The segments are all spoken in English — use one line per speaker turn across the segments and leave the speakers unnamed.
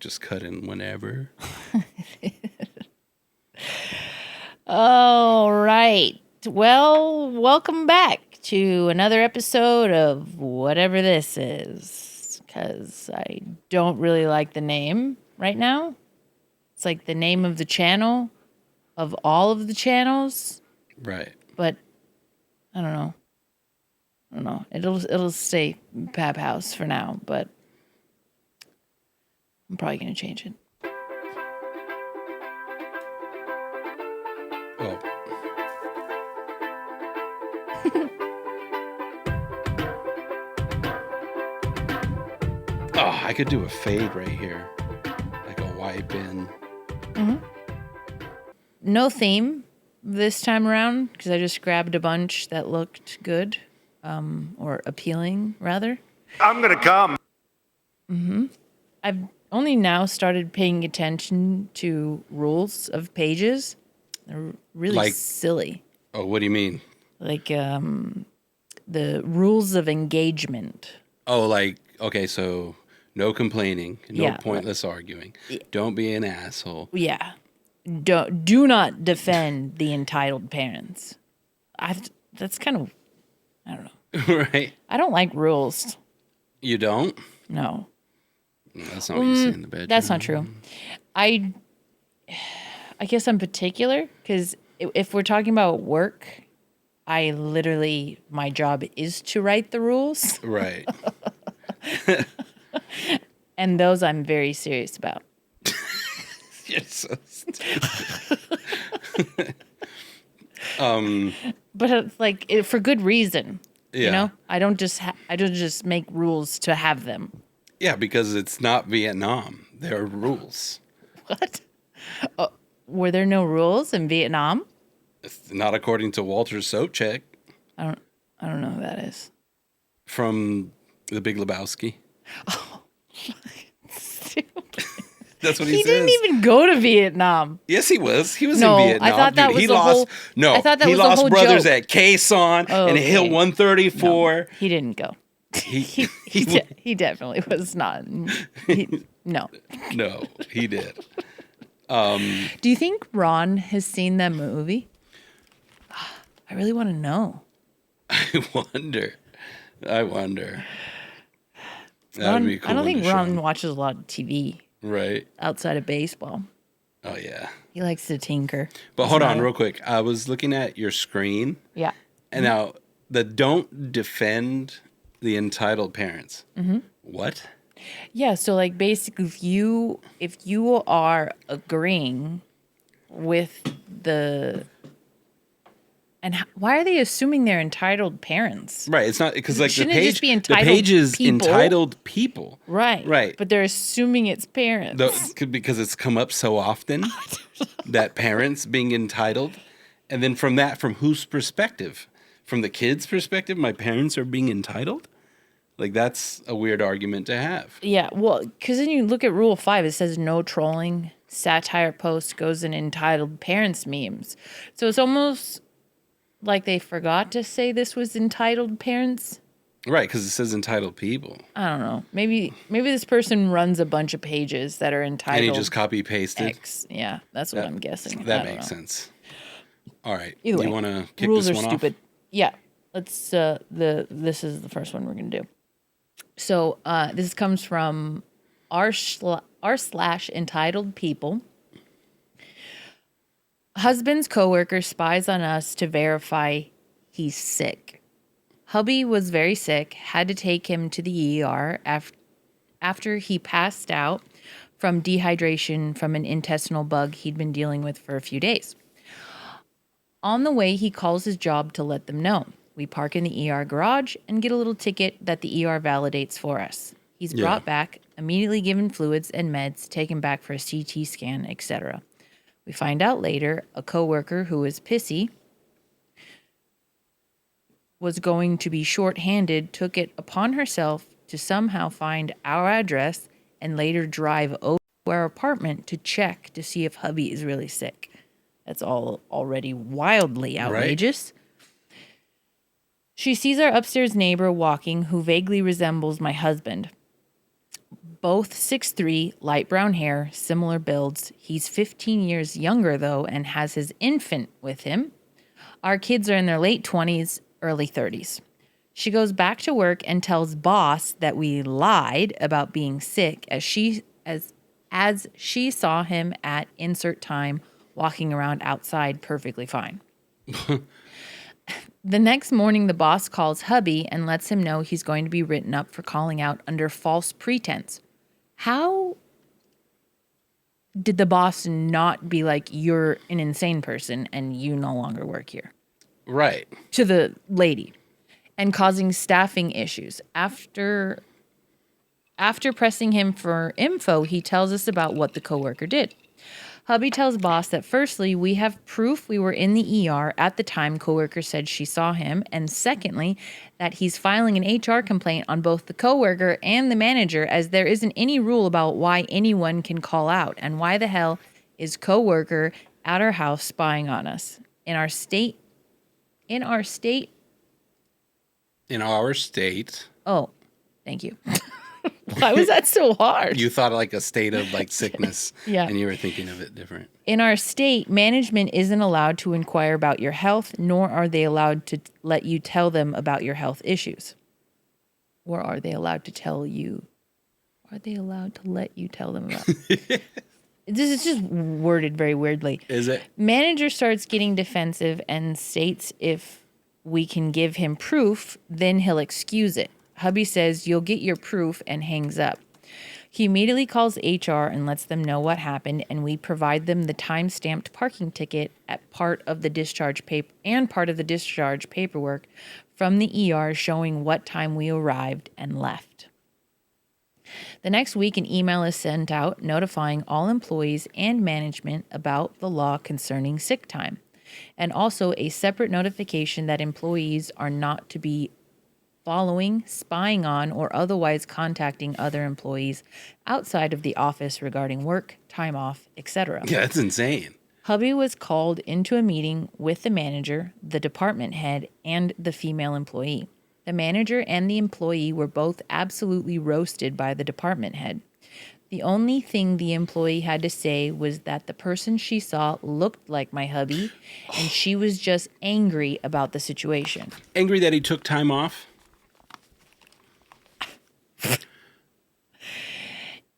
just cut in whenever.
All right. Well, welcome back to another episode of whatever this is, because I don't really like the name right now. It's like the name of the channel of all of the channels.
Right.
But I don't know. It'll stay Pap House for now, but I'm probably going to change it.
Oh. Oh, I could do a fade right here. Like a wipe in.
Mm-hmm. No theme this time around because I just grabbed a bunch that looked good, or appealing, rather.
I'm going to come.
Mm-hmm. I've only now started paying attention to rules of pages. They're really silly.
Oh, what do you mean?
Like the rules of engagement.
Oh, okay, so no complaining, no pointless arguing. Don't be an asshole.
Yeah. Do not defend the entitled parents. That's kind of, I don't know.
Right.
I don't like rules.
You don't?
No.
That's not what you say in the bedroom.
That's not true. I guess I'm particular because if we're talking about work, my job is to write the rules.
Right.
And those I'm very serious about.
You're so stupid.
But it's like for good reason.
Yeah.
You know, I don't just make rules to have them.
Yeah, because it's not Vietnam. There are rules.
What? Were there no rules in Vietnam?
Not according to Walter Sobchak.
I don't know who that is.
From The Big Lebowski.
Oh, stupid.
That's what he says.
He didn't even go to Vietnam.
Yes, he was. He was in Vietnam.
I thought that was the whole.
No,
I thought that
he
was the
lost
whole
brothers
joke.
at Quezon and Hill 134.
No, he didn't go. He definitely was not. No.
No, he did.
Do you think Ron has seen that movie? I really want to know.
I wonder. That would be cool.
I don't think Ron watches a lot of TV.
Right.
Outside of baseball.
Oh, yeah.
He likes to tinker.
But hold on real quick. I was looking at your screen.
Yeah.
And now the don't defend the entitled parents.
Mm-hmm.
What?
Yeah. So like basically if you are agreeing with the... And why are they assuming they're entitled parents?
Right. It's not because like the page is
people?
entitled people.
Right.
Right.
But they're assuming it's parents.
Because it's come up so often that parents being entitled. And then from whose perspective? From the kid's perspective, my parents are being entitled? Like that's a weird argument to have.
Yeah. Well, because then you look at Rule 5, it says no trolling, satire posts goes in entitled parents memes. So it's almost... like they forgot to say this was entitled parents.
Right, because it says entitled people.
I don't know. Maybe this person runs a bunch of pages that are entitled.
And he just copy pasted.
X. Yeah, that's what I'm guessing.
That makes sense. All right.
Either way,
you want to kick
rules
this
are
one
stupid.
off?
Yeah. Let's. This is the first one we're gonna do. So this comes from r/entitled people. Husband's coworker spies on us to verify he's sick. Hubby was very sick, had to take him to the ER after he passed out from dehydration from an intestinal bug he'd been dealing with for a few days. On the way, he calls his job to let them know. We park in the ER garage and get a little ticket that the ER validates for us. He's brought back, immediately given fluids and meds, taken back for a CT scan, etc. We find out later a coworker who was pissy was going to be short-handed, took it upon herself to somehow find our address and later drive over to our apartment to check to see if hubby is really sick. That's all already wildly outrageous. Right. She sees our upstairs neighbor walking who vaguely resembles my husband. Both 6'3", light brown hair, similar builds. He's 15 years younger, though, and has his infant with him. Our kids are in their late 20s, early 30s. She goes back to work and tells boss that we lied about being sick as she saw him at insert time walking around outside perfectly fine. The next morning, the boss calls hubby and lets him know he's going to be written up for calling out under false pretense. How did the boss not be like, you're an insane person and you no longer work here?
Right.
To the lady. And causing staffing issues. After pressing him for info, he tells us about what the coworker did. Hubby tells boss that firstly, we have proof we were in the ER at the time coworker said she saw him, and secondly, that he's filing an HR complaint on both the coworker and the manager, as there isn't any rule about why anyone can call out, and why the hell is coworker at our house spying on us? In our state. Oh, thank you. Why was that so hard?
You thought like a state of like sickness.
Yeah.
And you were thinking of it different.
In our state, management isn't allowed to inquire about your health, nor are they allowed to let you tell them about your health issues. Or are they allowed to tell you? Are they allowed to let you tell them about? This is just worded very weirdly.
Is it?
Manager starts getting defensive and states if we can give him proof, then he'll excuse it. Hubby says, you'll get your proof, and hangs up. He immediately calls HR and lets them know what happened, and we provide them the time-stamped parking ticket at part of the discharge paperwork from the ER showing what time we arrived and left. The next week, an email is sent out notifying all employees and management about the law concerning sick time, and also a separate notification that employees are not to be following, spying on, or otherwise contacting other employees outside of the office regarding work, time off, etc.
Yeah, that's insane.
Hubby was called into a meeting with the manager, the department head, and the female employee. The manager and the employee were both absolutely roasted by the department head. The only thing the employee had to say was that the person she saw looked like my hubby, and she was just angry about the situation.
Angry that he took time off?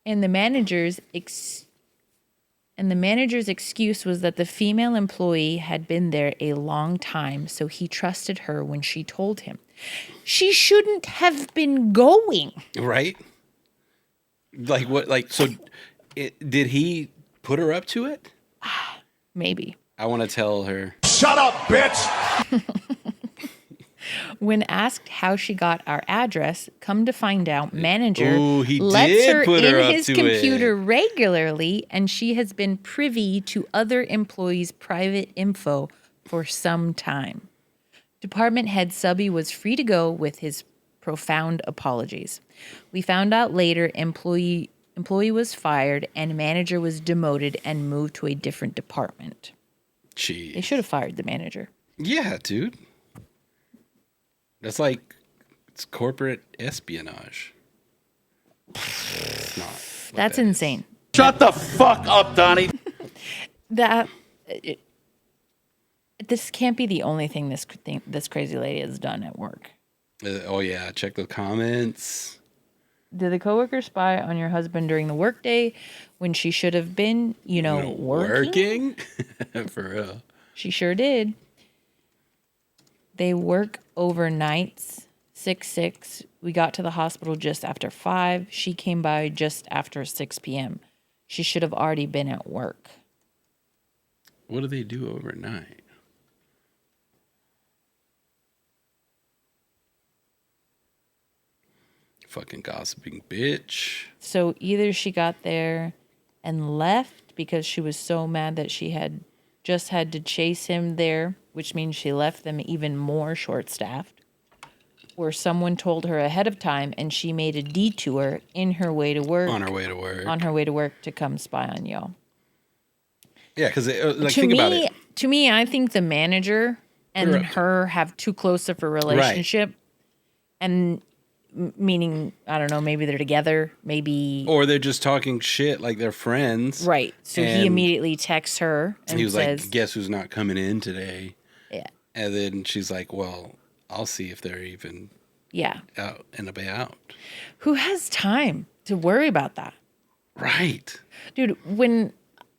And the manager's excuse was that the female employee had been there a long time, so he trusted her when she told him. She shouldn't have been going.
Right? Like what? Like, so did he put her up to it?
Maybe.
I want to tell her.
Shut up, bitch!
When asked how she got our address, come to find out, manager
he
lets
did
her
put her
in
up
his
to
computer
it.
regularly, and she has been privy to other employees' private info for some time. Department head Subby was free to go with his profound apologies. We found out later employee was fired and manager was demoted and moved to a different department.
Jeez.
They should have fired the manager.
Yeah, dude. That's like, it's corporate espionage. It's not.
That's insane.
Shut the fuck up, Donnie!
This can't be the only thing this crazy lady has done at work.
Oh yeah, check the comments.
Did the coworker spy on your husband during the workday when she should have been, working?
For real.
She sure did. They work overnights, 6-6. We got to the hospital just after 5. She came by just after 6 p.m. She should have already been at work.
What do they do overnight? Fucking gossiping bitch.
So either she got there and left because she was so mad that she had just had to chase him there, which means she left them even more short-staffed, or someone told her ahead of time and she made a detour in her way to work.
On her way to work.
On her way to work to come spy on y'all.
Yeah, because think about it.
To me, I think the manager and her have too close of a relationship. Right. And meaning, I don't know, maybe they're together, maybe.
Or they're just talking shit like they're friends.
Right. So he
And
immediately texts her and
he was
says,
like, guess who's not coming in today?
yeah.
And then she's like, well, I'll see if they're even
Yeah.
out and about.
Who has time to worry about that?
Right.
Dude, when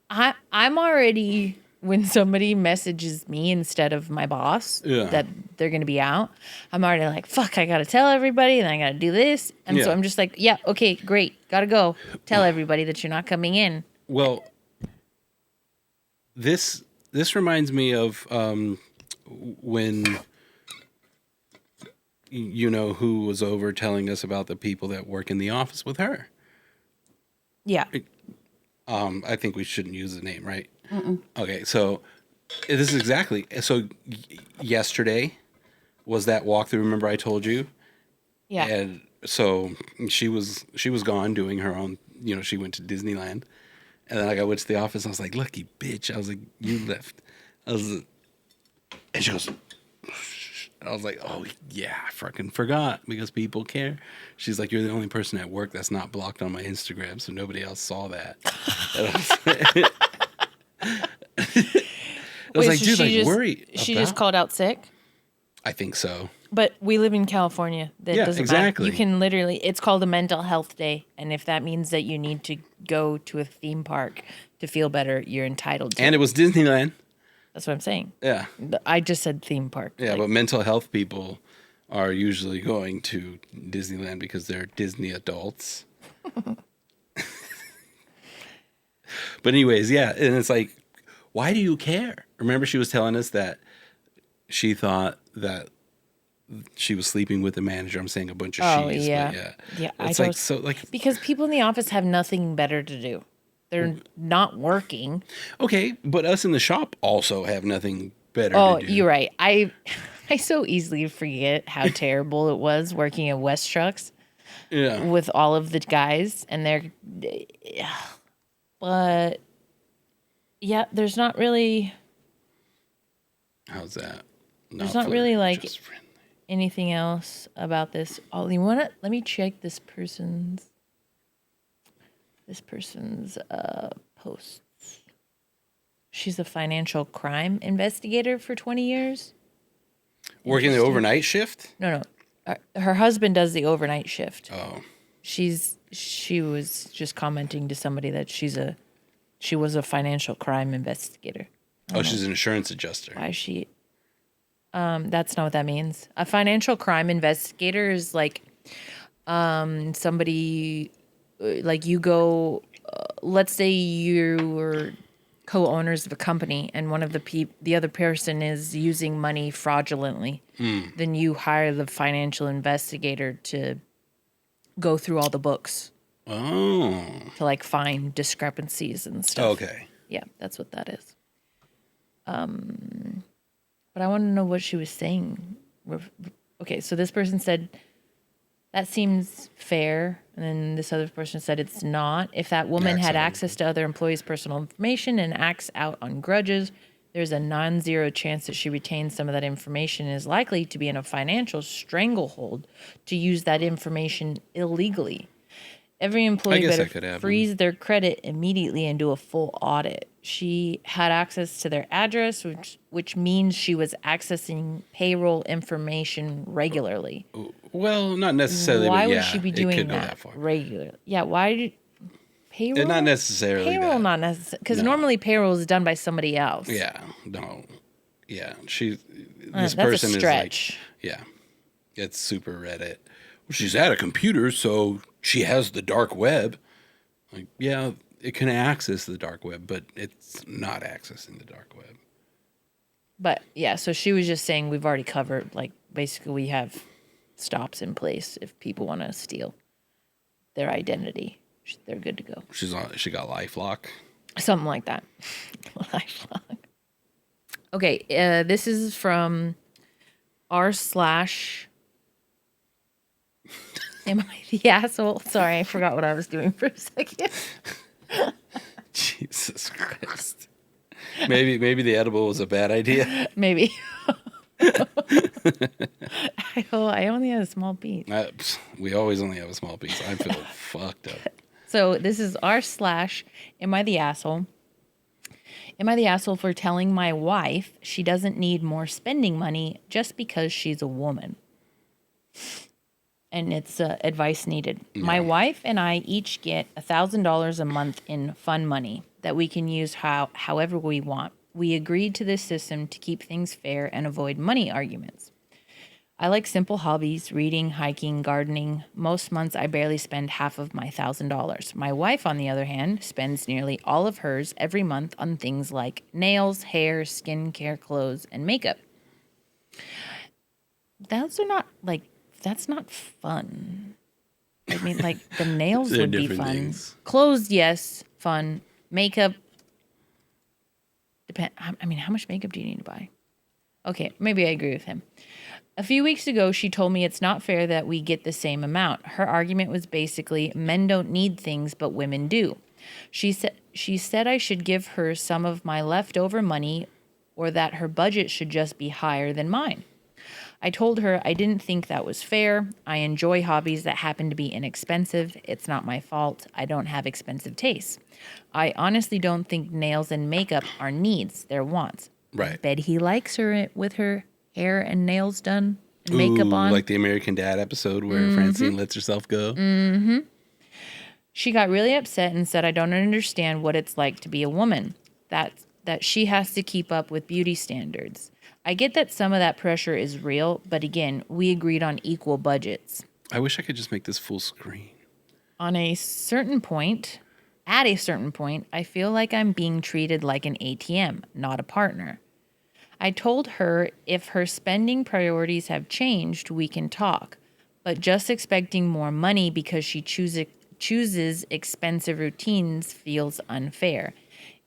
I'm already, when somebody messages me instead of my boss that they're going to be out, I'm already like, fuck, I got to tell everybody and I got to do this. And so I'm just like, yeah, okay, great. Got to go. Tell everybody that you're not coming in.
Well, this reminds me of when you know who was over telling us about the people that work in the office with her.
Yeah.
I think we shouldn't use the name, right? Okay, so this is exactly so. Yesterday was that walkthrough. Remember, I told you.
Yeah.
And so she was gone doing her own. You know, she went to Disneyland, and then like I went to the office. I was like, "Lucky bitch!" I was like, "You left." And she goes. I was like, oh, yeah, I fucking forgot because people care. She's like, you're the only person at work that's not blocked on my Instagram, so nobody else saw that. I was like, dude, like, worry.
She just called out sick?
I think so.
But we live in California. That doesn't
exactly.
matter. You can literally, it's called a mental health day. And if that means that you need to go to a theme park to feel better, you're entitled to
And it was Disneyland.
That's what I'm saying.
Yeah.
I just said theme park.
Yeah, but mental health people are usually going to Disneyland because they're Disney adults. But anyways, yeah, and it's like, why do you care? Remember she was telling us that she thought that she was sleeping with the manager. I'm saying a bunch of she's.
Yeah.
But
Yeah.
It's like, so like.
Because people in the office have nothing better to do. They're not working.
Okay, but us in the shop also have nothing better to do.
Oh, you're right. I so easily forget how terrible it was working at West Trucks.
Yeah.
With all of the guys and they're, but yeah, there's not really.
How's that?
There's not really like
just friendly.
Anything else about this. Oh, you wanna? Let me check this person's posts. She's a financial crime investigator for 20 years.
Working the overnight shift?
No. Her husband does the overnight shift.
Oh.
She was just commenting to somebody that she was a financial crime investigator.
Oh, she's an insurance adjuster.
Why is she? That's not what that means. A financial crime investigator is like somebody like you go. Let's say you were co-owners of a company, and one of the other person is using money fraudulently. Then you hire the financial investigator to go through all the books.
Oh.
To like find discrepancies and stuff.
Okay.
Yeah, that's what that is. But I want to know what she was saying. Okay, so this person said, that seems fair. And then this other person said it's not. If that woman had access to other employees' personal information and acts out on grudges, there's a non-zero chance that she retains some of that information and is likely to be in a financial stranglehold to use that information illegally. Every employee better freeze their credit immediately and do a full audit. She had access to their address, which means she was accessing payroll information regularly.
Well, not necessarily.
Why
but
would she be doing that regularly? Yeah, why did payroll?
Not necessarily.
Payroll, not necessarily, because normally payroll is done by somebody else.
Yeah, no, yeah. This
that's
person
a stretch.
is like, yeah, it's super Reddit. Well, she's at a computer, so she has the dark web. Like, yeah, it can access the dark web, but it's not accessing the dark web.
But yeah, so she was just saying we've already covered, like, basically we have stops in place if people want to steal their identity. They're good to go. She
got LifeLock.
Something like that. LifeLock. Okay, this is from r/. Am I the asshole? Sorry, I forgot what I was doing for a second.
Jesus Christ. Maybe the edible was a bad idea.
Maybe. I only had a small piece.
We always only have a small piece. I feel fucked up.
So this is r/. Am I the asshole? Am I the asshole for telling my wife she doesn't need more spending money just because she's a woman? And it's advice needed. Yeah. My wife and I each get $1,000 a month in fun money that we can use however we want. We agreed to this system to keep things fair and avoid money arguments. I like simple hobbies, reading, hiking, gardening. Most months I barely spend half of my $1,000. My wife, on the other hand, spends nearly all of hers every month on things like nails, hair, skincare, clothes, and makeup. Those are not that's not fun. I mean, like, the nails would be fun. Things. Clothes, yes, fun. Makeup, depend. I mean, how much makeup do you need to buy? Okay, maybe I agree with him. A few weeks ago, she told me it's not fair that we get the same amount. Her argument was basically, men don't need things, but women do. She said I should give her some of my leftover money, or that her budget should just be higher than mine. I told her I didn't think that was fair. I enjoy hobbies that happen to be inexpensive. It's not my fault. I don't have expensive tastes. I honestly don't think nails and makeup are needs. They're wants.
Right.
I bet he likes her with her hair and nails done and makeup on.
Like the American Dad episode where Francine lets herself go.
Mm-hmm. She got really upset and said I don't understand what it's like to be a woman. That she has to keep up with beauty standards. I get that some of that pressure is real, but again, we agreed on equal budgets.
I wish I could just make this full screen.
At a certain point, I feel like I'm being treated like an ATM, not a partner. I told her if her spending priorities have changed, we can talk, but just expecting more money because she chooses expensive routines feels unfair.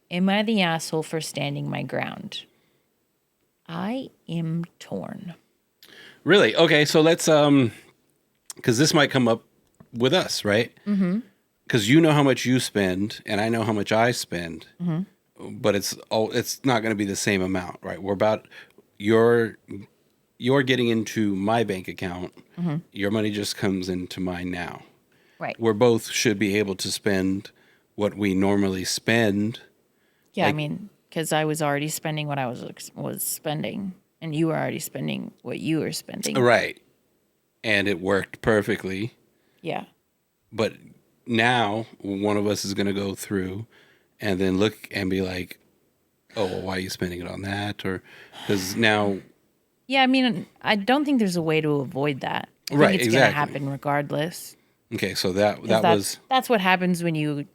Am I the asshole for standing my ground? I am torn.
Really? Okay, so let's because this might come up with us, right? Mm-hmm. Because you know how much you spend, and I know how much I spend, but it's not going to be the same amount, right? We're about you're getting into my bank account. Mm-hmm. Your money just comes into mine now.
Right.
We're both should be able to spend what we normally spend.
Yeah, I mean, because I was already spending what I was spending, and you were already spending what you were spending.
Right. And it worked perfectly.
Yeah.
But now one of us is going to go through and then look and be like, oh, well, why are you spending it on that? Or because now.
Yeah, I mean, I don't think there's a way to avoid that. I think it's going to happen regardless.
Okay, so that's
what happens when you.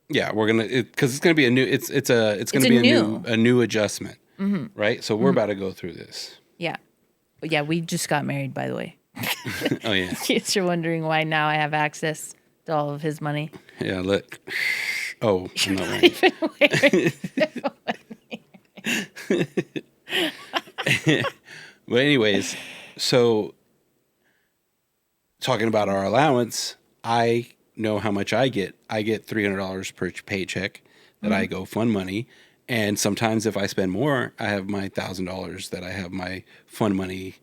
Yeah, we're gonna because it's gonna be a new. It's gonna be a new adjustment, right? So we're about to go through this.
Yeah, but yeah, we just got married, by the way.
Oh yeah.
In case you're wondering why now I have access to all of his money.
Yeah, look. Oh, I'm not wearing it. But anyways, so talking about our allowance, I know how much I get. I get $300 per paycheck that I go fund money. And sometimes if I spend more, I have my $1,000 that I have my fund money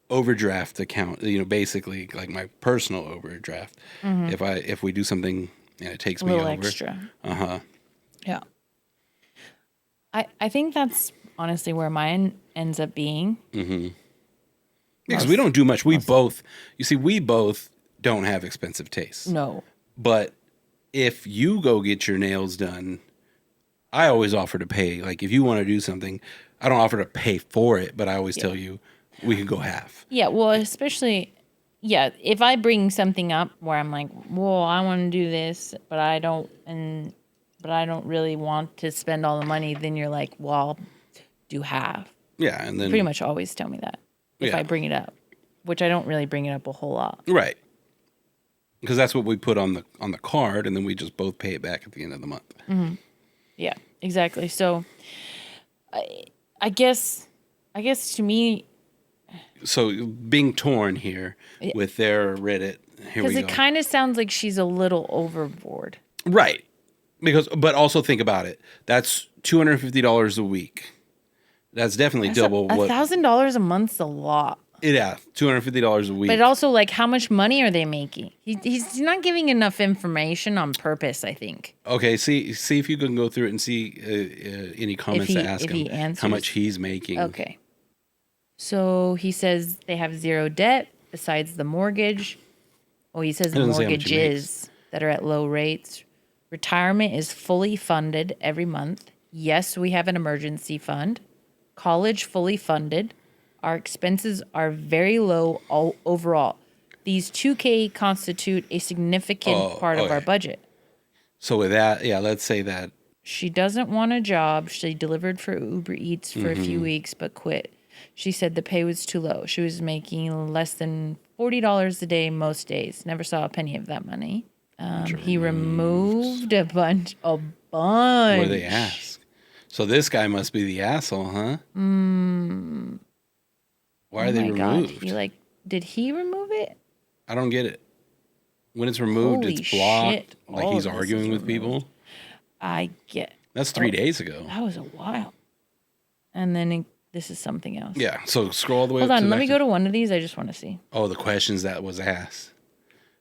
overdraft account, basically like my personal overdraft. If we do something and it takes me over.
Extra. Yeah. I think that's honestly where mine ends up being. Mm-hmm.
Because we don't do much. We both don't have expensive tastes.
No.
But if you go get your nails done, I always offer to pay. Like if you want to do something, I don't offer to pay for it, but I always tell you we can go half.
Yeah, well, especially, if I bring something up where I'm like, well, I want to do this, but I don't really want to spend all the money, then you're like, well, I'll do half.
Yeah, and then
you pretty much always tell me that if I bring it up, which I don't really bring it up a whole lot.
Right. Because that's what we put on the card, and then we just both pay it back at the end of the month.
Mm-hmm. Yeah, exactly. So, I guess to me.
So being torn here with their Reddit.
Because it kind of sounds like she's a little overboard.
Right. But also think about it. That's $250 a week. That's definitely double what.
$1,000 a month's a lot.
Yeah, $250 a week.
But also, like, how much money are they making? He's not giving enough information on purpose, I think.
Okay, see if you can go through it and see any comments to ask him how much he's making.
Okay. So he says they have zero debt besides the mortgage. Oh, he says the mortgages that are at low rates. Retirement is fully funded every month. Yes, we have an emergency fund. College fully funded. Our expenses are very low overall. These $2K constitute a significant part of our budget.
So with that, yeah, let's say that.
She doesn't want a job. She delivered for Uber Eats for a few weeks, but quit. She said the pay was too low. She was making less than $40 a day most days. Never saw a penny of that money. He removed a bunch.
What do they ask? So this guy must be the asshole, huh? Why are they removed?
God. Did he remove it?
I don't get it. When it's removed,
Holy
it's blocked.
shit.
Like he's arguing with people.
That's
3 days ago.
That was a while. And then this is something else.
Yeah. So scroll all the way
Hold
up.
on. Let me go to one of these. I just want to see.
Oh, the questions that was asked.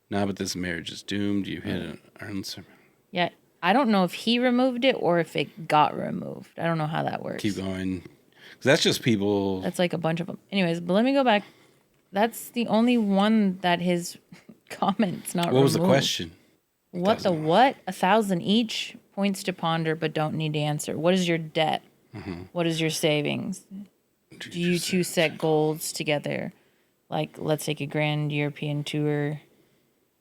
Now, but this marriage is doomed. You hit an answer.
Yeah. I don't know if he removed it or if it got removed. I don't know how that works.
Keep going. 'Cause that's just people.
That's like a bunch of them. Anyways, but let me go back. That's the only one that his comment's not removed.
What was the question?
What the what? 1,000 each. Points to ponder, but don't need to answer. What is your debt? What is your savings? Do you two set goals together? Like, let's take a grand European tour.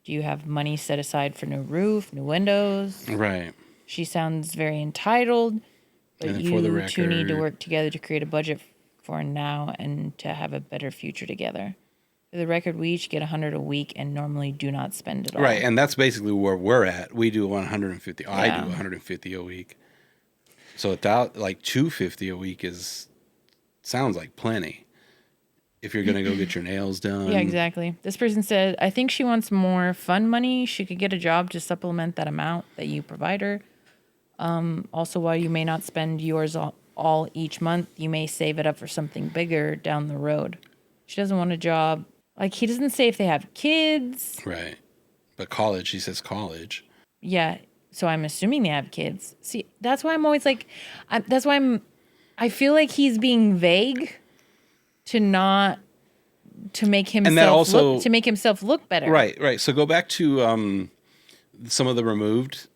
Do you have money set aside for new roof, new windows?
Right.
She sounds very entitled, but you two need to work together to create a budget for now and to have a better future together. For the record, we each get 100 a week and normally do not spend it all.
Right, and that's basically where we're at. We do 150. I do 150 a week. So without like 250 a week sounds like plenty. If you're gonna go get your nails done.
Yeah, exactly. This person said, I think she wants more fun money. She could get a job to supplement that amount that you provide her. Also, while you may not spend yours all each month, you may save it up for something bigger down the road. She doesn't want a job. Like, he doesn't say if they have kids.
Right. But college, he says college.
Yeah. So I'm assuming they have kids. See, that's why I'm always like, I feel like he's being vague to make himself look better.
Right. So go back to some of the removed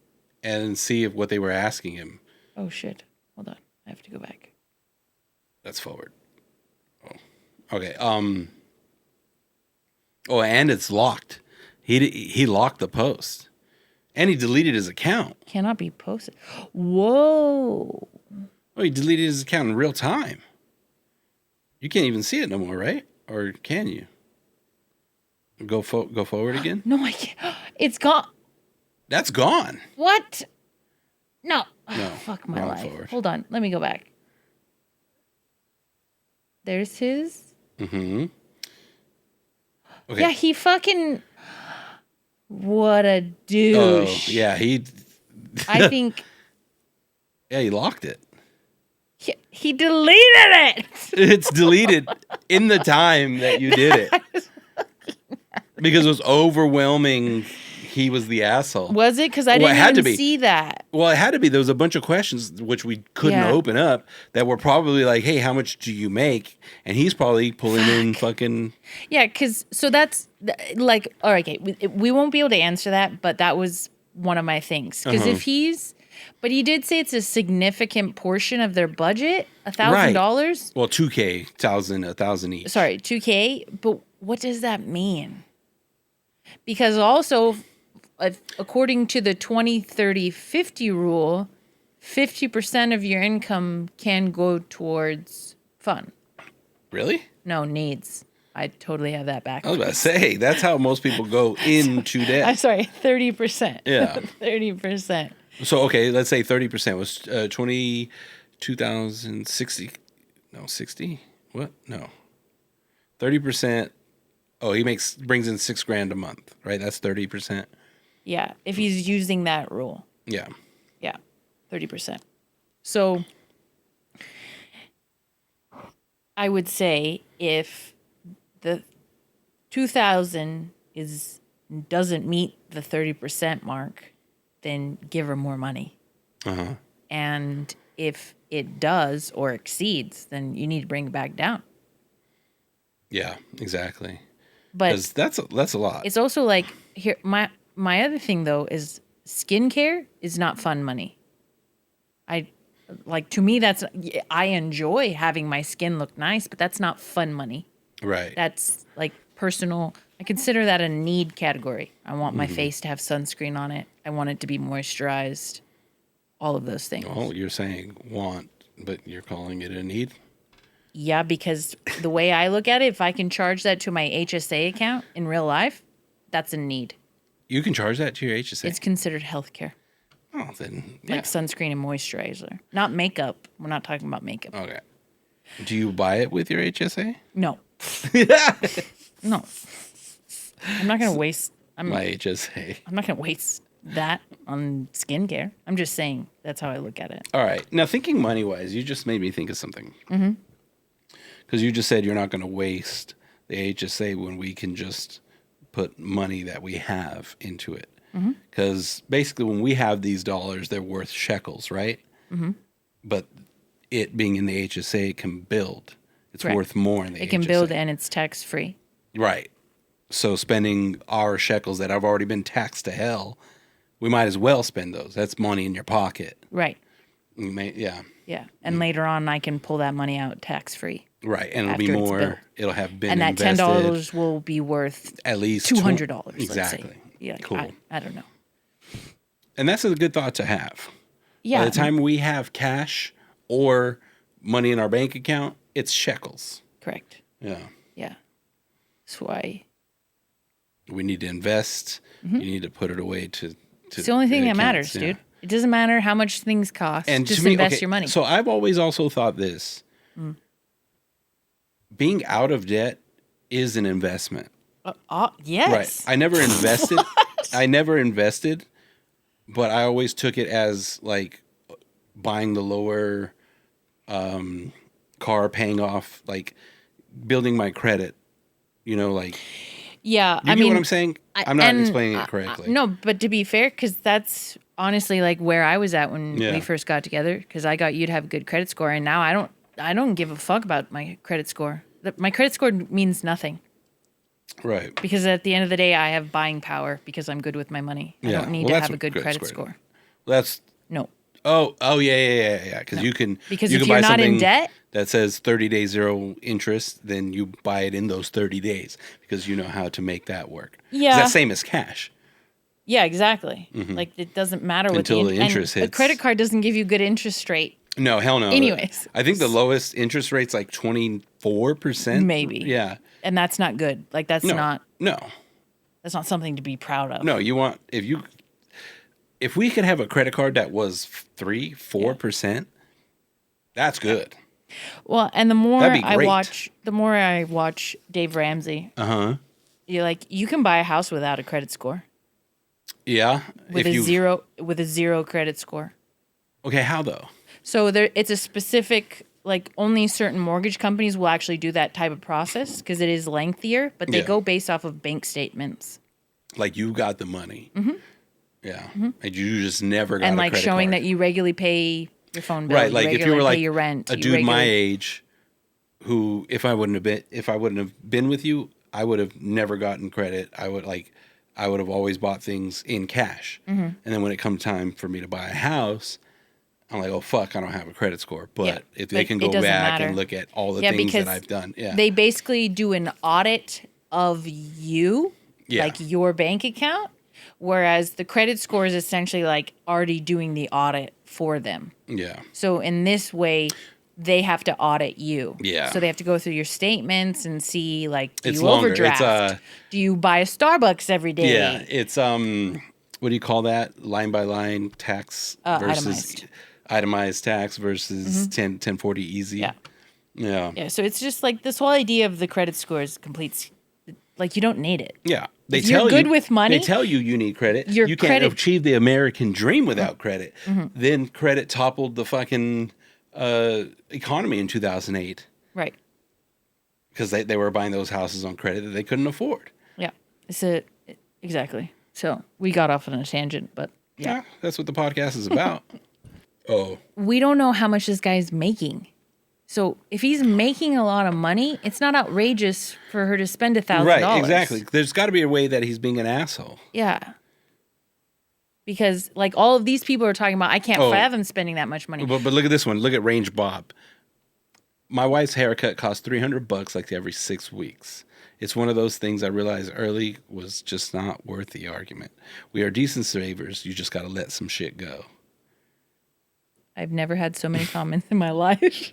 and see what they were asking him.
Oh, shit. Hold on. I have to go back.
That's forward. Oh. Okay. Oh, and it's locked. He locked the post. And he deleted his account.
Cannot be posted. Whoa.
Oh, he deleted his account in real time. You can't even see it no more, right? Or can you? Go forward again?
No, I can't. It's gone.
That's gone.
What? No.
No.
Fuck my life.
Forward.
Hold on. Let me go back. There's his.
Mm-hmm. Okay.
Yeah, he fucking... What a douche.
Oh, yeah,
I think...
Yeah, he locked it.
He deleted it.
It's deleted in the time that you did it. Because it was overwhelming. He was the asshole.
Was it? Because I didn't even see that.
Well, it had to be. There was a bunch of questions which we couldn't open up that were probably like, hey, how much do you make? And he's probably pulling in fucking...
Yeah, because... So that's like... All right, okay. We won't be able to answer that, but that was one of my things. Because if he's... But he did say it's a significant portion of their budget, $1,000.
Right. Well, $2K, $1,000 each.
Sorry, $2K. But what does that mean? Because also, according to the 20, 30, 50 rule, 50% of your income can go towards fun.
Really?
No, needs. I totally have that back.
I was about to say, that's how most people go into debt.
I'm sorry, 30%.
Yeah.
30%.
So, okay, let's say 30% was 22,060. No, 60? What? No. 30%. Oh, he brings in $6,000 a month, right? That's 30%.
Yeah, if he's using that rule.
Yeah.
Yeah, 30%. So I would say if the 2,000 doesn't meet the 30% mark, then give her more money. And if it does or exceeds, then you need to bring it back down.
Yeah, exactly.
But
'Cause that's a lot.
it's also like here my other thing though is skincare is not fun money. To me I enjoy having my skin look nice, but that's not fun money.
Right.
That's like personal. I consider that a need category. I want my face to have sunscreen on it. I want it to be moisturized. All of those things.
Oh, you're saying want, but you're calling it a need?
Yeah, because the way I look at it, if I can charge that to my HSA account in real life, that's a need.
You can charge that to your HSA?
It's considered healthcare.
Oh, then, yeah.
Like sunscreen and moisturizer. Not makeup. We're not talking about makeup.
Okay. Do you buy it with your HSA?
No. No. I'm not going to waste.
My HSA.
I'm not going to waste that on skincare. I'm just saying that's how I look at it.
All right. Now, thinking money-wise, you just made me think of something. Because you just said you're not going to waste the HSA when we can just put money that we have into it. Because basically when we have these dollars, they're worth shekels, right? But it being in the HSA can build. It's
Correct.
worth more in the HSA.
It can build and it's tax-free.
Right. So spending our shekels that have already been taxed to hell, we might as well spend those. That's money in your pocket.
Right.
Yeah.
Yeah. And later on, I can pull that money out tax-free.
Right. And it'll be
After it's built.
more. It'll have been
And that
invested
$10 will be worth
at least
$200.
Exactly.
Let's say. Yeah.
Cool.
I don't know.
And that's a good thought to have.
Yeah.
By the time we have cash or money in our bank account, it's shekels.
Correct.
Yeah.
Yeah. That's why.
We need to invest. You need to put it away to
It's the only thing that
accounts,
matters,
yeah.
dude. It doesn't matter how much things cost.
And
just
to me,
invest
okay,
your money.
So I've always also thought this. Being out of debt is an investment.
Yes.
Right. I never invested. I never invested, but I always took it as like buying the lower car, paying off, like building my credit. Like.
Yeah.
You get what I'm saying? I'm not explaining it correctly.
No, but to be fair, because that's honestly like where I was at when
Yeah.
we first got together. Because I got you to have a good credit score, and now I don't give a fuck about my credit score. My credit score means nothing.
Right.
Because at the end of the day, I have buying power because I'm good with my money. I don't need to
that's
have a
what
good credit
score
score.
is. That's
No.
oh yeah. Because you can
Because
you
if
can
you're
buy
not in
something
debt-
that says 30 days 0 interest, then you buy it in those 30 days because you know how to make that work. 'Cause
Yeah.
that's same as cash.
Yeah, exactly. Like it doesn't matter what
Until the interest
and
hits.
A credit card doesn't give you good interest rate.
No, hell no.
Anyways.
I think the lowest interest rate's like 24%.
Maybe.
Yeah.
And that's not good. Like that's
No.
not
No.
something to be proud of.
No, you want if we could have a credit card that was 3-4%, that's good.
Well, and the more
That'd be
I
great.
watch Dave Ramsey,
Uh-huh.
you can buy a house without a credit score.
Yeah.
With a zero credit score.
Okay, how though?
So it's a specific, like only certain mortgage companies will actually do that type of process because it is lengthier, but they
Yeah.
go based off of bank statements.
Like you got the money. Yeah. And you just never got
And
a
like
credit
showing
card.
that you regularly pay your phone bill.
Right, like if you were like
pay your rent,
a
you
dude my
regularly-
age who if I wouldn't have been with you, I would have never gotten credit. I would have always bought things in cash. And then when it comes time for me to buy a house, I'm like, oh fuck, I don't have a credit score. But
Yeah,
if they
but
can
it
go
doesn't
back
matter.
and look at all the
Yeah,
things that
because
I've done. Yeah.
They basically do an audit of you,
Yeah.
like your bank account, whereas the credit score is essentially like already doing the audit for them.
Yeah.
So in this way, they have to audit you.
Yeah.
So they have to go through your statements and see like, do
It's
you
longer. It's,
overdraft? Do you buy a Starbucks every day?
Yeah. It's what do you call that? Line by line tax versus itemized tax versus 1040 easy.
Yeah.
Yeah.
Yeah. So it's just like this whole idea of the credit score is complete. Like you don't need it.
Yeah. They
If you're
tell
good
you,
with money,
they tell you need credit.
your
You can't
credit-
achieve the American dream without credit. Then credit toppled the fucking economy in 2008.
Right.
because they were buying those houses on credit that they couldn't afford.
Yeah. So exactly. So we got off on a tangent, but
Yeah, that's what the podcast is about. Oh,
we don't know how much this guy's making. So if he's making a lot of money, it's not outrageous for her to spend $1,000.
right, exactly. There's got to be a way that he's being an asshole.
Yeah. Because like all of these people are talking about, I can't fathom spending that much money.
But look at this one. Look at Range Bob. My wife's haircut costs $300 like every 6 weeks. It's one of those things I realized early was just not worth the argument. We are decent savers. You just got to let some shit go.
I've never had so many comments in my life.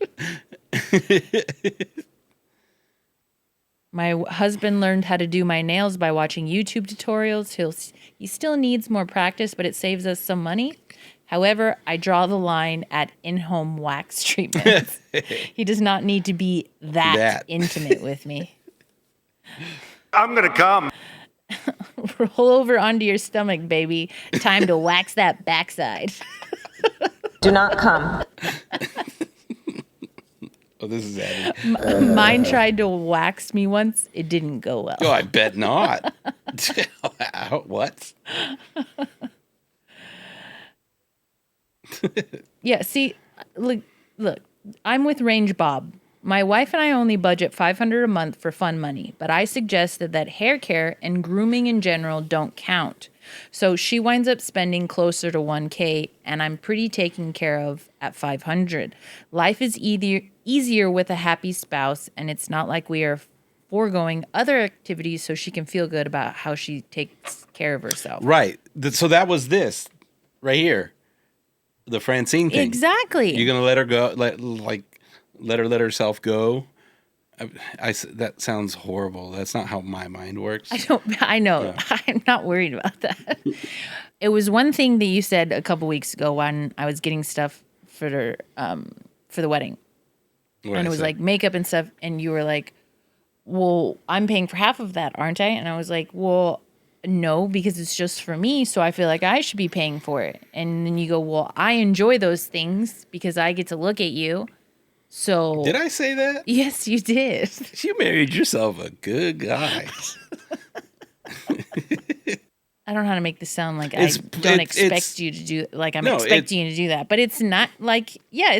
My husband learned how to do my nails by watching YouTube tutorials. He still needs more practice, but it saves us some money. However, I draw the line at in-home wax treatments. He does not need to be that intimate with me.
I'm gonna come.
Roll over onto your stomach, baby. Time to wax that backside.
Do not come.
Oh, this is Abby.
Mine tried to wax me once. It didn't go well.
Oh, I bet not. What?
Yeah, see, look, I'm with Range Bob. My wife and I only budget $500 a month for fun money, but I suggested that hair care and grooming in general don't count. So she winds up spending closer to $1,000, and I'm pretty taken care of at $500. Life is easier with a happy spouse, and it's not like we are foregoing other activities so she can feel good about how she takes care of herself.
Right. So that was this right here. The Francine thing.
Exactly.
You're gonna let her go, let her let herself go. That sounds horrible. That's not how my mind works.
I know. Yeah. I'm not worried about that. It was one thing that you said a couple weeks ago when I was getting stuff for the wedding, and it was like makeup and stuff, and you were like, "Well, I'm paying for half of that, aren't I?" And I was like, "Well, no, because it's just for me, so I feel like I should be paying for it." And then you go, "Well, I enjoy those things because I get to look at you." So
did I say that?
Yes, you did.
You married yourself a good guy.
I don't know how to make this sound like I don't expect you to do, like I'm expecting you to do that. But it's not like, yeah,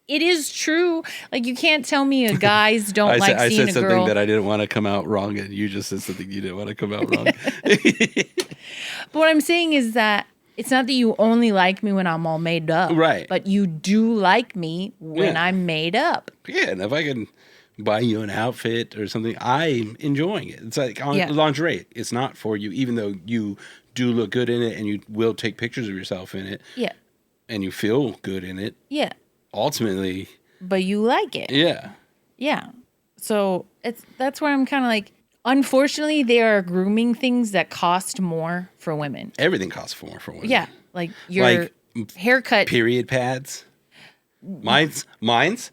it is true. Like you can't tell me guys don't like seeing a girl.
I said something that I didn't want to come out wrong, and you just said something you didn't want to come out wrong.
But what I'm saying is that it's not that you only like me when I'm all made up.
Right.
But you do like me when I'm made up.
Yeah, and if I can buy you an outfit or something, I'm enjoying it. It's like lingerie. It's not for you, even though you do look good in it and you will take pictures of yourself in it.
Yeah.
And you feel good in it.
Yeah.
Ultimately.
But you like it.
Yeah.
Yeah. So that's where I'm kind of like, unfortunately, there are grooming things that cost more for women.
Everything costs more for women.
Yeah. Like your haircut.
Period pads. Mine's $0.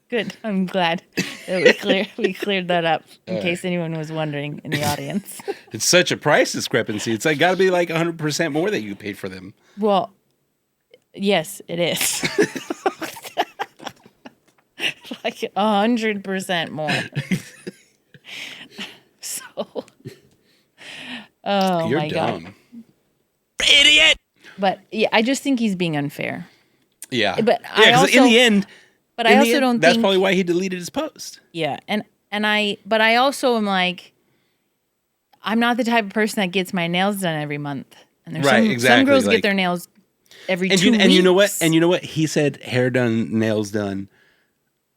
Good. I'm glad that we cleared that up in case anyone was wondering in the audience.
It's such a price discrepancy. It's like got to be like 100% more that you paid for them.
Well, yes, it is. Like 100% more. So,
You're
my
dumb.
God. Idiot. But yeah, I just think he's being unfair.
Yeah.
But
yeah,
I also,
in the end,
but I also don't think
that's probably why he deleted his post.
Yeah, but I also am like, I'm not the type of person that gets my nails done every month. And there's some girls get their nails every 2 weeks.
And you know what? And you know what? He said hair done, nails done.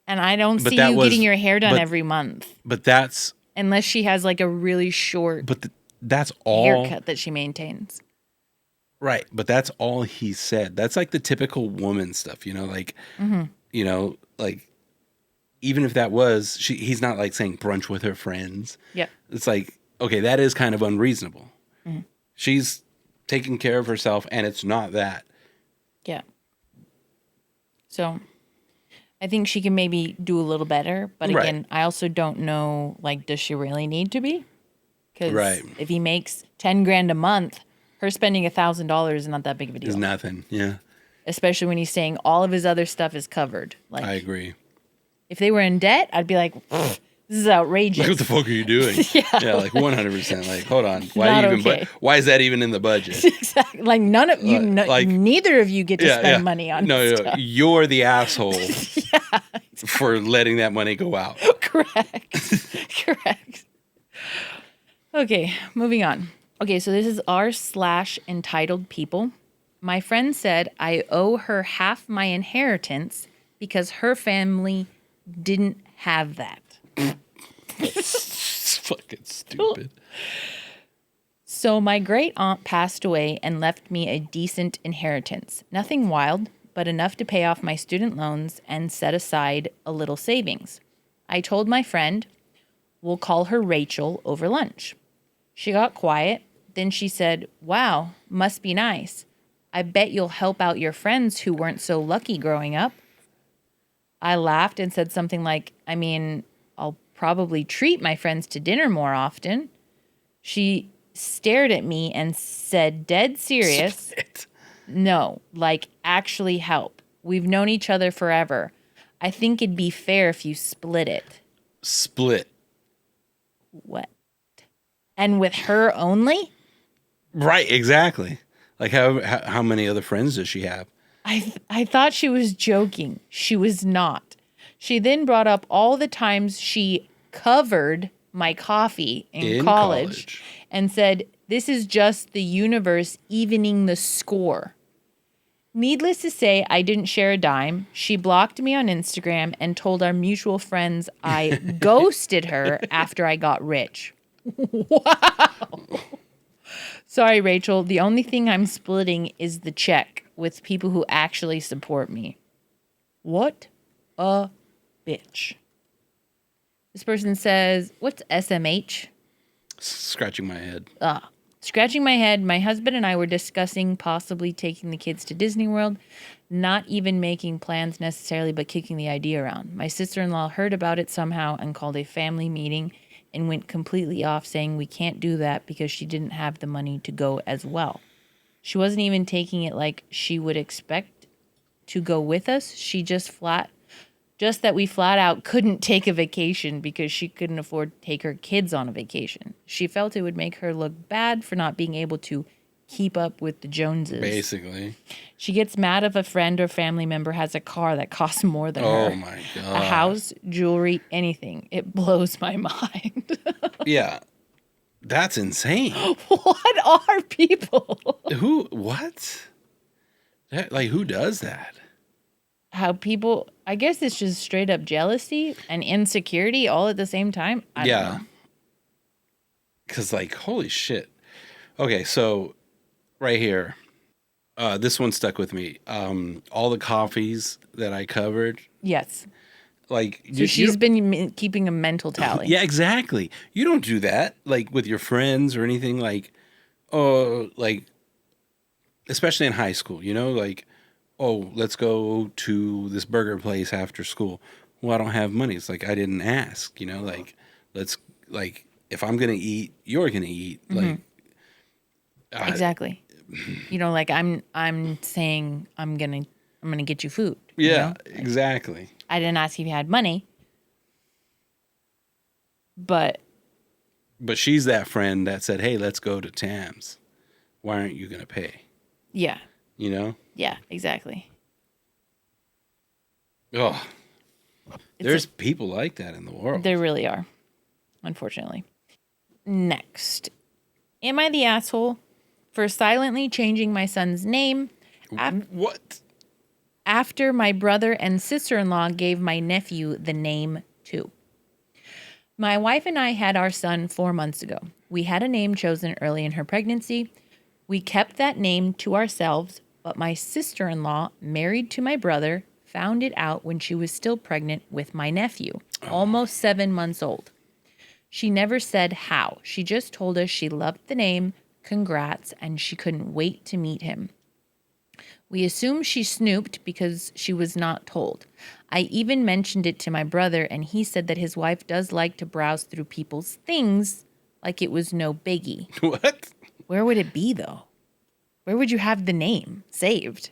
And I don't see you getting your hair done every month.
But that's
unless she has like a really short
that's all
haircut that she maintains.
Right, but that's all he said. That's like the typical woman stuff, you know, like you know, like even if that was he's not like saying brunch with her friends.
Yeah.
It's like, okay, that is kind of unreasonable. Mm-hmm. She's taking care of herself and it's not that.
Yeah. So I think she can maybe do a little better, but again, I also don't know, like, does she really need to be? Because if he makes $10,000 a month, Her spending $1,000 is not that big of a
It's
deal.
nothing. Yeah,
Especially when he's saying all of his other stuff is covered. Like,
I agree.
if they were in debt, I'd be like, this is outrageous.
Like, what the fuck are you doing? Yeah, like 100%. Like, hold on. Why
Not
even?
okay.
Why is that even in the budget?
Exactly. Like none of you, neither of you get to spend money on stuff.
You're the asshole for letting that money go out.
Correct. Okay, moving on. Okay, so this is r/entitled people. My friend said I owe her half my inheritance because her family didn't have that.
It's fucking stupid.
So my great aunt passed away and left me a decent inheritance. Nothing wild, but enough to pay off my student loans and set aside a little savings. I told my friend, we'll call her Rachel over lunch. She got quiet. Then she said, wow, must be nice. I bet you'll help out your friends who weren't so lucky growing up. I laughed and said something like, I mean, I'll probably treat my friends to dinner more often. She stared at me and said, dead serious, no, like actually help. We've known each other forever. I think it'd be fair if you split it.
Split.
What? And with her only?
Right, exactly. Like how many other friends does she have?
I thought she was joking. She was not. She then brought up all the times she covered my coffee in college and said, this is just the universe evening the score. Needless to say, I didn't share a dime. She blocked me on Instagram and told our mutual friends I ghosted her after I got rich. Wow. Sorry, Rachel. The only thing I'm splitting is the check with people who actually support me. What a bitch. This person says, what's SMH?
Scratching my head.
Scratching my head. My husband and I were discussing possibly taking the kids to Disney World, not even making plans necessarily, but kicking the idea around. My sister-in-law heard about it somehow and called a family meeting and went completely off saying we can't do that because she didn't have the money to go as well. She wasn't even taking it like she would expect to go with us. She just that we flat out couldn't take a vacation because she couldn't afford to take her kids on a vacation. She felt it would make her look bad for not being able to keep up with the Joneses.
Basically.
She gets mad if a friend or family member has a car that costs more than her.
Oh my God.
A house, jewelry, anything. It blows my mind.
Yeah. That's insane.
What are people?
What? Who does that?
How people, I guess it's just straight up jealousy and insecurity all at the same time. I don't know.
Because, holy shit. Okay, so right here, this one stuck with me. All the coffees that I covered.
Yes.
So
she's been keeping a mental tally.
Yeah, exactly. You don't do that, with your friends or anything, especially in high school, oh, let's go to this burger place after school. Well, I don't have money. It's like, I didn't ask, let's, if I'm going to eat, you're going to eat.
Exactly. I'm saying I'm going to get you food.
Yeah, exactly.
I didn't ask if you had money. But
she's that friend that said, hey, let's go to Tam's. Why aren't you going to pay?
Yeah.
Yeah,
exactly.
Oh, there's people like that in the world.
There really are, unfortunately. Next. Am I the asshole for silently changing my son's name?
What?
After my brother and sister-in-law gave my nephew the name too. My wife and I had our son 4 months ago. We had a name chosen early in her pregnancy. We kept that name to ourselves, but my sister-in-law, married to my brother, found it out when she was still pregnant with my nephew, almost 7 months old. She never said how. She just told us she loved the name, congrats, and she couldn't wait to meet him. We assumed she snooped because she was not told. I even mentioned it to my brother, and he said that his wife does like to browse through people's things like it was no biggie.
What?
Where would it be, though? Where would you have the name saved?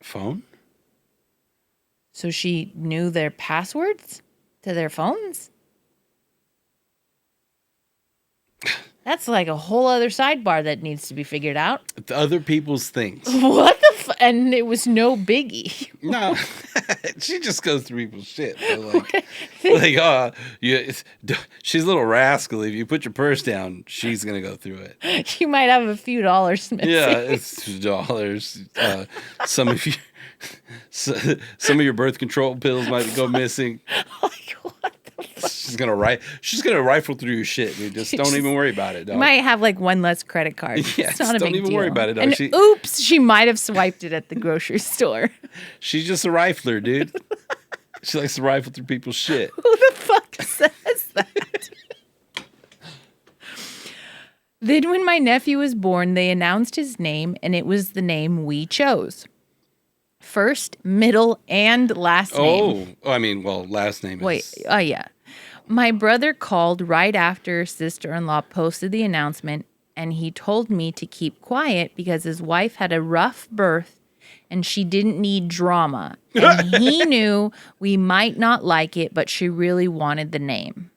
Phone?
So she knew their passwords to their phones? That's like a whole other sidebar that needs to be figured out.
It's other people's things.
What the and it was no biggie.
No, she just goes through people's shit. So she's a little rascal. If you put your purse down, she's gonna go through it.
You might have a few dollars missing.
Yeah, it's $2. Some of your birth control pills might go missing.
Like, what the fuck?
She's gonna rifle through your shit, dude. Just don't even worry about it, dog.
You might have like one less credit card.
Yeah,
it's not a
don't
big
even
deal.
worry about it, dog.
And oops, she might have swiped it at the grocery store.
She's just a rifler, dude. She likes to rifle through people's shit.
Who the fuck says that? Then when my nephew was born, they announced his name, and it was the name we chose. First, middle, and last name.
Last name is...
Wait, yeah. My brother called right after sister-in-law posted the announcement, and he told me to keep quiet because his wife had a rough birth and she didn't need drama. And he knew we might not like it, but she really wanted the name.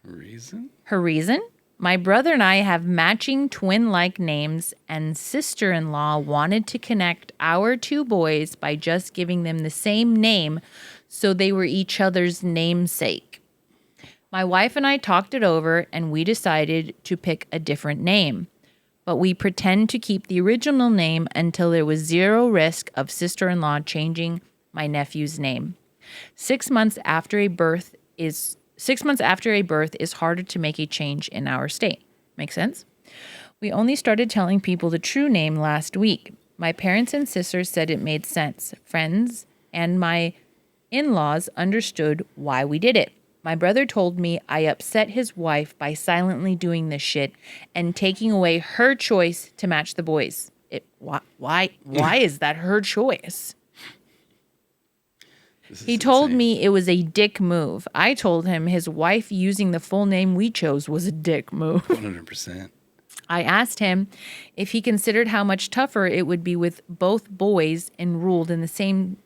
Reason?
Her reason? My brother and I have matching twin-like names, and sister-in-law wanted to connect our two boys by just giving them the same name so they were each other's namesake. My wife and I talked it over, and we decided to pick a different name. But we pretend to keep the original name until there was zero risk of sister-in-law changing my nephew's name. 6 months after a birth is harder to make a change in our state. Make sense? We only started telling people the true name last week. My parents and sisters said it made sense. Friends and my in-laws understood why we did it. My brother told me I upset his wife by silently doing this shit and taking away her choice to match the boys. Why is that her choice? He told me it was a dick move. I told him his wife using the full name we chose was a dick move.
100%.
I asked him if he considered how much tougher it would be with both boys enrolled in the same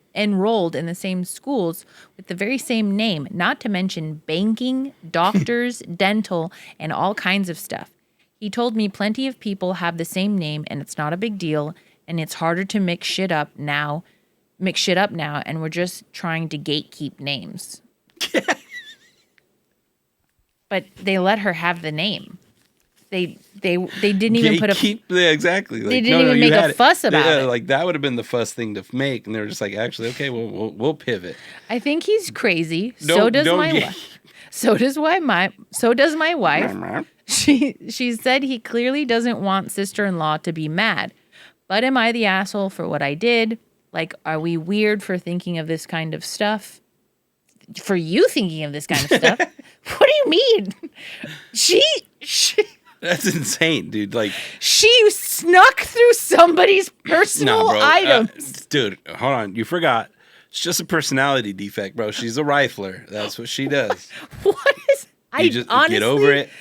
schools with the very same name, not to mention banking, doctors, dental, and all kinds of stuff. He told me plenty of people have the same name and it's not a big deal and it's harder to mix shit up now, and we're just trying to gatekeep names. But they let her have the name. They didn't even put a...
Yeah, exactly.
They didn't even make a fuss about it.
Like that would have been the fuss thing to make, and they were just like, actually, okay, we'll pivot.
I think he's crazy. So does my wife. So does my wife. She said he clearly doesn't want sister-in-law to be mad. But am I the asshole for what I did? Like, are we weird for thinking of this kind of stuff? For you thinking of this kind of stuff? What do you mean? She
That's insane, dude. Like,
she snuck through somebody's personal items.
Dude, hold on. You forgot. It's just a personality defect, bro. She's a rifler. That's what she does.
What is...
Honestly, get over it.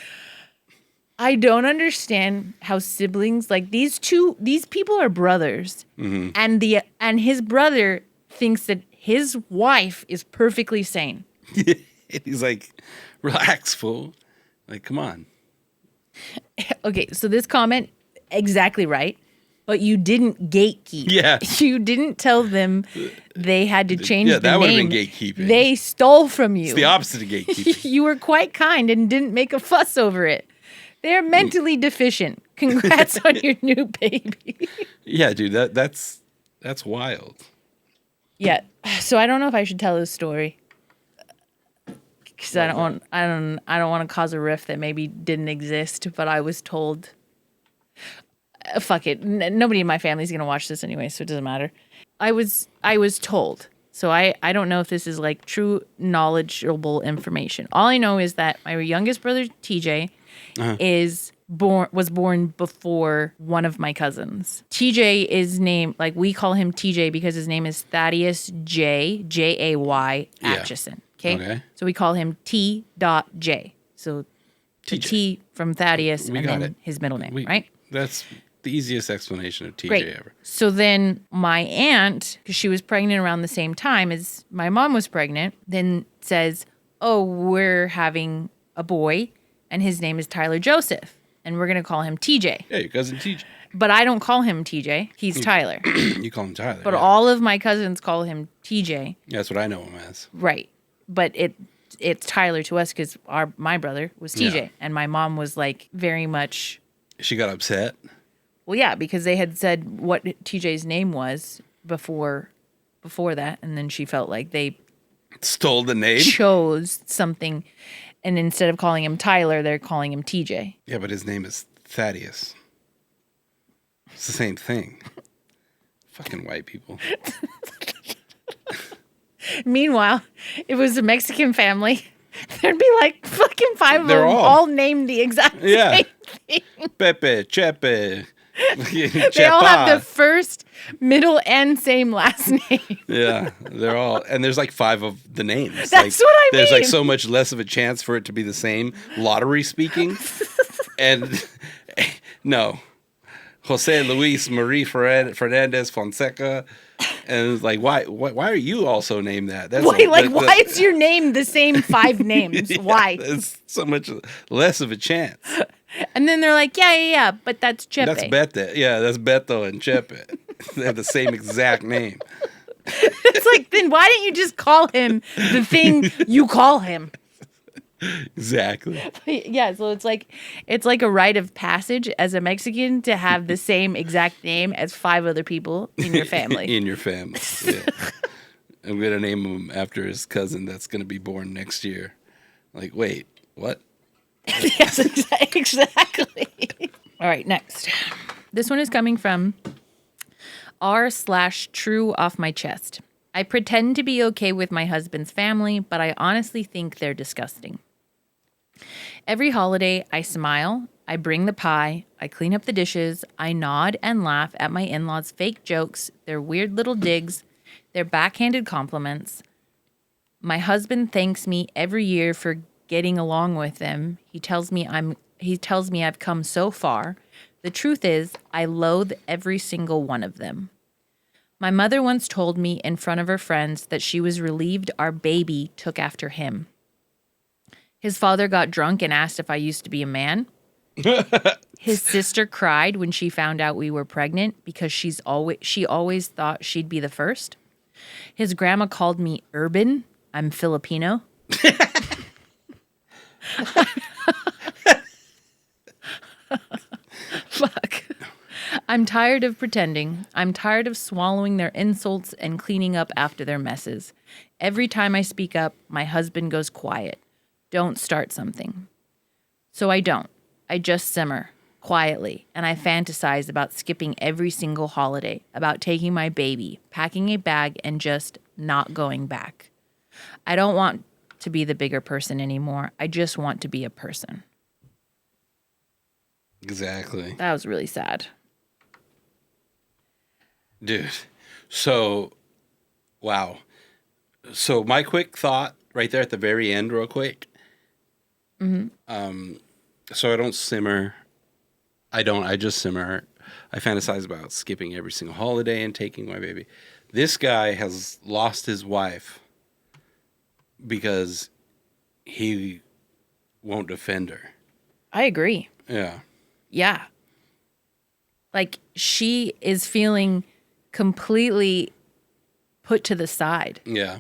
I don't understand how siblings, like these people are brothers, and his brother thinks that his wife is perfectly sane.
He's like, relax, fool. Like, come on.
Okay, so this comment, exactly right, but you didn't gatekeep.
Yeah.
You didn't tell them they had to change the name. Yeah,
that would have been gatekeeping.
They stole from you.
It's the opposite of gatekeeping.
You were quite kind and didn't make a fuss over it. They're mentally deficient. Congrats on your new baby.
Yeah, dude, that's wild.
Yeah. So I don't know if I should tell this story because I don't want to cause a rift that maybe didn't exist. But I was told, fuck it. Nobody in my family is gonna watch this anyway, so it doesn't matter. I was told. So I don't know if this is like true knowledgeable information. All I know is that my youngest brother TJ was born before one of my cousins. TJ is named, like, we call him TJ because his name is Thaddeus Jay Atchison. Okay? So we call him T.J. So the T from Thaddeus and then his middle name, right?
That's the easiest explanation of TJ
Great.
ever.
So then my aunt, because she was pregnant around the same time as my mom was pregnant, then says, oh, we're having a boy and his name is Tyler Joseph and we're going to call him TJ.
Yeah, your cousin TJ.
But I don't call him TJ. He's Tyler.
You call him Tyler.
But
yeah.
all of my cousins call him TJ.
That's what I know him as.
Right. But it's Tyler to us because my brother was TJ.
Yeah.
And my mom was like very much...
She got upset.
Well, yeah, because they had said what TJ's name was before that. And then she felt like they
Stole the name?
chose something. And instead of calling him Tyler, they're calling him TJ.
Yeah, but his name is Thaddeus. It's the same thing. Fucking white people.
Meanwhile, it was a Mexican family. There'd be like fucking 5 of
They're
them
all-
all named the exact
Yeah.
same thing.
Pepe, Chepe.
They all have the first, middle, and same last name.
Yeah, they're all, and there's like 5 of the names.
That's
like,
what I
There's like
mean.
so much less of a chance for it to be the same, lottery speaking. And no, Jose Luis Marie Fernandez Fonseca, and it's like, why are you also named that? That's
Why is your name the same 5 names?
Yeah,
Why?
It's so much less of a chance.
And then they're like, yeah, but that's Chepe.
That's Bete. Yeah, that's Beto and Chepe. They have the same exact name.
It's like, then why didn't you just call him the thing you call him?
Exactly.
Yeah, so it's like a rite of passage as a Mexican to have the same exact name as 5 other people in your family.
In your family. Yeah. I'm gonna name him after his cousin that's gonna be born next year. Like, wait, what?
Yes, exactly. All right, next. This one is coming from r/true off my chest. I pretend to be okay with my husband's family, but I honestly think they're disgusting. Every holiday, I smile, I bring the pie, I clean up the dishes, I nod and laugh at my in-laws' fake jokes, their weird little digs, their backhanded compliments. My husband thanks me every year for getting along with them. He tells me I've come so far. The truth is, I loathe every single one of them. My mother once told me in front of her friends that she was relieved our baby took after him. His father got drunk and asked if I used to be a man. His sister cried when she found out we were pregnant because she always thought she'd be the first. His grandma called me urban. I'm Filipino. Fuck. I'm tired of pretending. I'm tired of swallowing their insults and cleaning up after their messes. Every time I speak up, my husband goes quiet. Don't start something. So I don't. I just simmer quietly, and I fantasize about skipping every single holiday, about taking my baby, packing a bag, and just not going back. I don't want to be the bigger person anymore. I just want to be a person.
Exactly.
That was really sad.
Dude. So, wow. So my quick thought right there at the very end, real quick. So I don't simmer. I just simmer. I fantasize about skipping every single holiday and taking my baby. This guy has lost his wife because he won't defend her.
I agree.
Yeah.
Yeah. Like, she is feeling completely put to the side.
Yeah.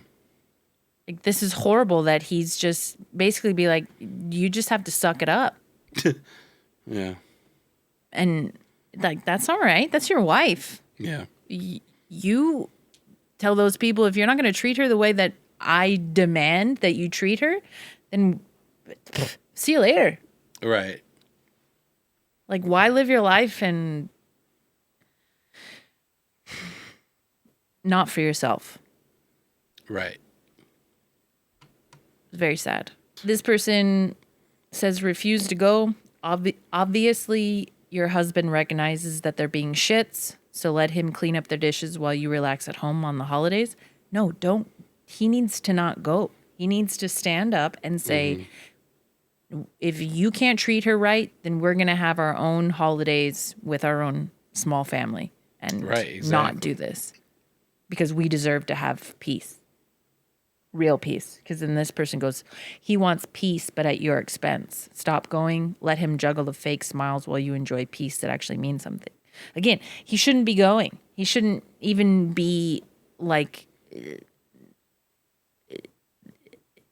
Like, this is horrible that he's just basically be like, you just have to suck it up.
Yeah.
And, like, that's all right. That's your wife.
Yeah.
You tell those people, if you're not going to treat her the way that I demand that you treat her, then see you later.
Right.
Like, why live your life and not for yourself?
Right.
It's very sad. This person says refuse to go. Obviously, your husband recognizes that they're being shits, so let him clean up their dishes while you relax at home on the holidays. No, don't. He needs to not go. He needs to stand up and say, if you can't treat her right, then we're going to have our own holidays with our own small family and not do this because we deserve to have peace, real peace. Because then this person goes, he wants peace, but at your expense. Stop going. Let him juggle the fake smiles while you enjoy peace that actually means something. Again, he shouldn't be going. He shouldn't even be like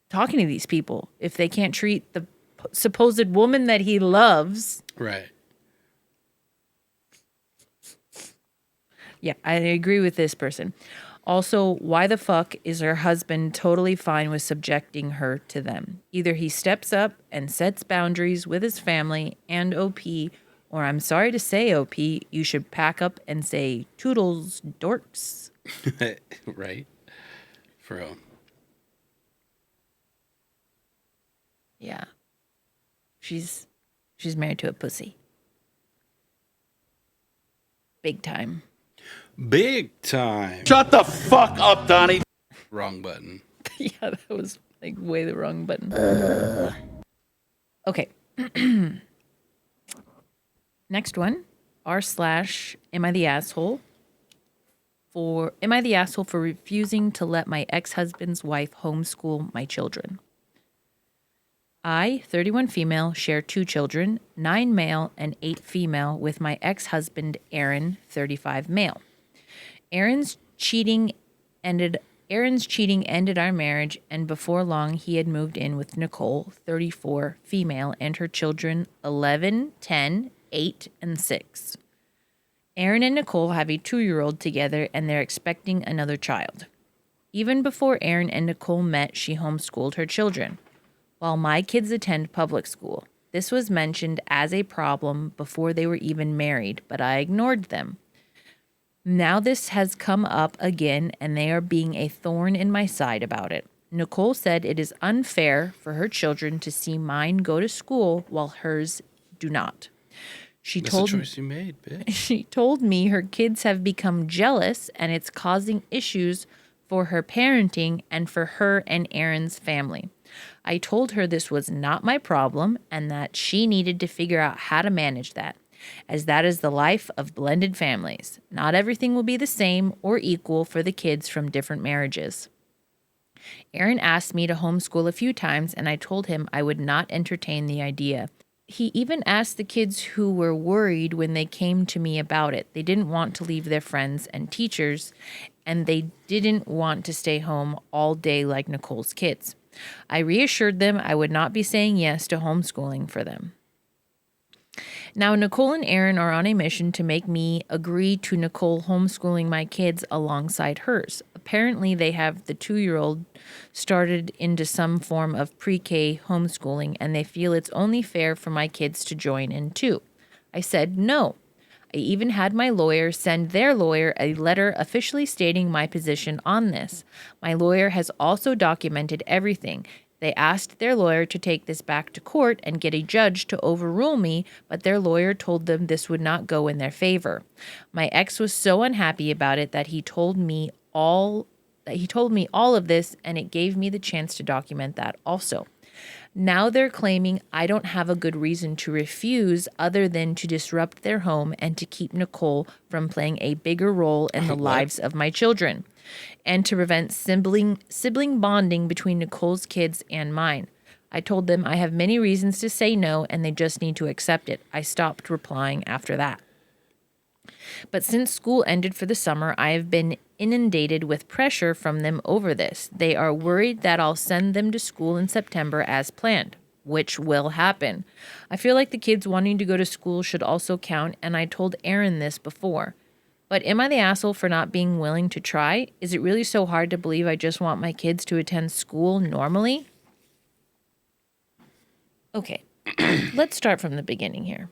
talking to these people if they can't treat the supposed woman that he loves.
Right.
Yeah, I agree with this person. Also, why the fuck is her husband totally fine with subjecting her to them? Either he steps up and sets boundaries with his family and OP, or I'm sorry to say, OP, you should pack up and say, toodles, dorks.
Right. For real.
Yeah. She's married to a pussy. Big time.
Big time.
Shut the fuck up, Donnie.
Wrong button.
Yeah, that was like way the wrong button. Okay. Next one. r/am I the asshole? Am I the asshole for refusing to let my ex-husband's wife homeschool my children? I, 31 female, share 2 children, 9 male and 8 female, with my ex-husband, Aaron, 35 male. Aaron's cheating ended our marriage, and before long, he had moved in with Nicole, 34 female, and her children, 11, 10, 8, and 6. Aaron and Nicole have a 2-year-old together, and they're expecting another child. Even before Aaron and Nicole met, she homeschooled her children. While my kids attend public school, this was mentioned as a problem before they were even married, but I ignored them. Now this has come up again, and they are being a thorn in my side about it. Nicole said it is unfair for her children to see mine go to school while hers do not.
That's the choice you made, bitch.
She told me her kids have become jealous, and it's causing issues for her parenting and for her and Aaron's family. I told her this was not my problem and that she needed to figure out how to manage that, as that is the life of blended families. Not everything will be the same or equal for the kids from different marriages. Aaron asked me to homeschool a few times, and I told him I would not entertain the idea. He even asked the kids who were worried when they came to me about it. They didn't want to leave their friends and teachers, and they didn't want to stay home all day like Nicole's kids. I reassured them I would not be saying yes to homeschooling for them. Now, Nicole and Aaron are on a mission to make me agree to Nicole homeschooling my kids alongside hers. Apparently, they have the 2-year-old started into some form of pre-K homeschooling, and they feel it's only fair for my kids to join in too. I said no. I even had my lawyer send their lawyer a letter officially stating my position on this. My lawyer has also documented everything. They asked their lawyer to take this back to court and get a judge to overrule me, but their lawyer told them this would not go in their favor. My ex was so unhappy about it that he told me all of this, and it gave me the chance to document that also. Now they're claiming I don't have a good reason to refuse other than to disrupt their home and to keep Nicole from playing a bigger role in the lives of my children, and to prevent sibling bonding between Nicole's kids and mine. I told them I have many reasons to say no, and they just need to accept it. I stopped replying after that. But since school ended for the summer, I have been inundated with pressure from them over this. They are worried that I'll send them to school in September as planned, which will happen. I feel like the kids wanting to go to school should also count, and I told Aaron this before. But am I the asshole for not being willing to try? Is it really so hard to believe I just want my kids to attend school normally? Okay, let's start from the beginning here.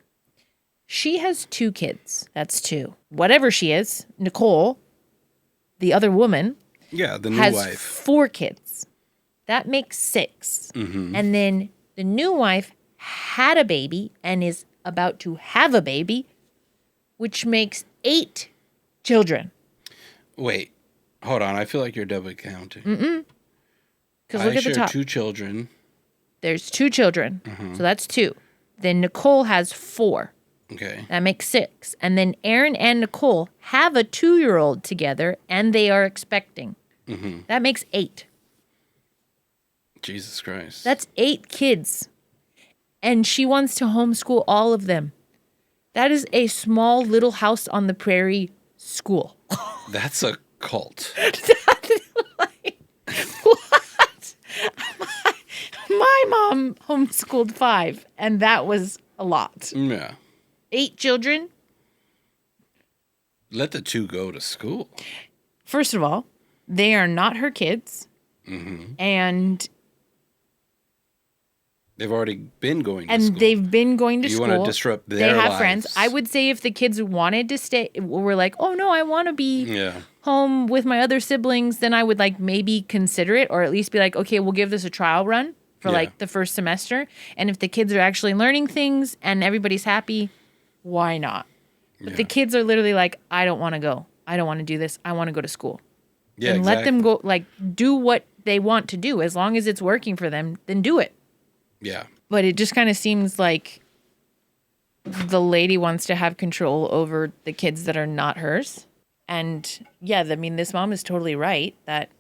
She has 2 kids. That's 2. Whatever she is, Nicole, the other woman,
Yeah, the new
has
wife.
4 kids. That makes 6.
Mm-hmm.
And then the new wife had a baby and is about to have a baby, which makes 8 children.
Wait, hold on. I feel like you're double counting.
Because
I
look at the
share
top.
2 children.
There's 2 children. So that's 2. Then Nicole has 4.
Okay.
That makes 6. And then Aaron and Nicole have a 2-year-old together, and they are expecting. That makes 8.
Jesus Christ.
That's 8 kids. And she wants to homeschool all of them. That is a small little house on the prairie school.
That's a cult.
What? My mom homeschooled 5, and that was a lot.
Yeah.
8 children.
Let the 2 go to school.
First of all, they are not her kids. And
They've already been going to school.
and they've been going to
You
school.
want to disrupt their
They have
lives.
friends. I would say if the kids wanted to stay, were like, oh no, I want to be
Yeah.
home with my other siblings, then I would like maybe consider it, or at least be like, okay, we'll give this a trial run for
Yeah.
like the first semester. And if the kids are actually learning things and everybody's happy, why not? But the kids are literally like, I don't want to go. I don't want to do this. I want to go to school.
Yeah,
And let them go, like, do what they want to do. As long as it's working for them, then do it.
Yeah.
But it just kind of seems like the lady wants to have control over the kids that are not hers. And yeah, I mean, this mom is totally right that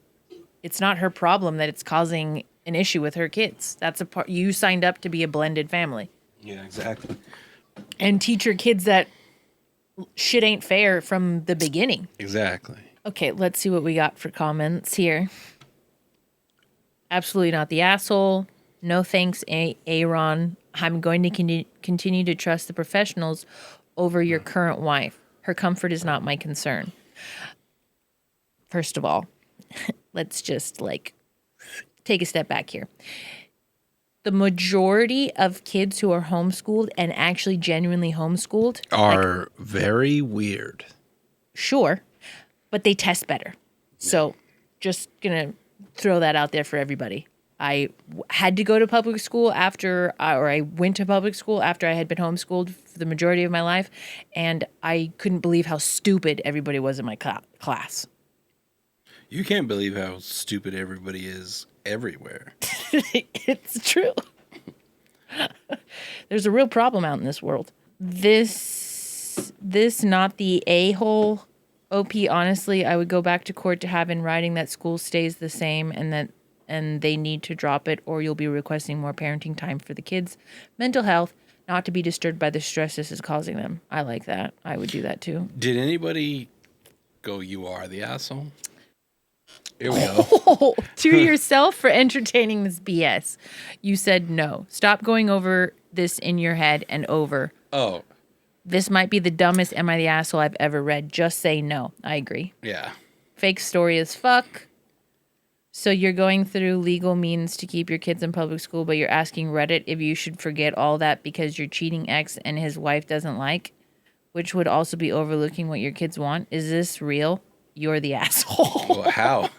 it's not her problem that it's causing an issue with her kids. That's a part. You signed up to be a blended family
Yeah, exactly.
and teach your kids that shit ain't fair from the beginning.
Exactly.
Okay, let's see what we got for comments here. Absolutely not the asshole. No thanks, Aaron. I'm going to continue to trust the professionals over your current wife. Her comfort is not my concern. First of all, let's just like take a step back here. The majority of kids who are homeschooled and actually genuinely homeschooled
Are very weird.
sure, but they test better. So just gonna throw that out there for everybody. I had to go to public school I went to public school after I had been homeschooled for the majority of my life, and I couldn't believe how stupid everybody was in my class.
You can't believe how stupid everybody is everywhere.
It's true. There's a real problem out in this world. This not the a-hole OP. Honestly, I would go back to court to have in writing that school stays the same and they need to drop it, or you'll be requesting more parenting time for the kids' mental health, not to be disturbed by the stress this is causing them. I like that. I would do that too.
Did anybody go, you are the asshole? Here we go.
Oh, to yourself for entertaining this BS. You said no. Stop going over this in your head and over.
Oh,
This might be the dumbest Am I the Asshole I've ever read. Just say no. I agree.
yeah.
Fake story as fuck. So you're going through legal means to keep your kids in public school, but you're asking Reddit if you should forget all that because your cheating ex and his wife doesn't like, which would also be overlooking what your kids want. Is this real? You're the asshole.
Well, how?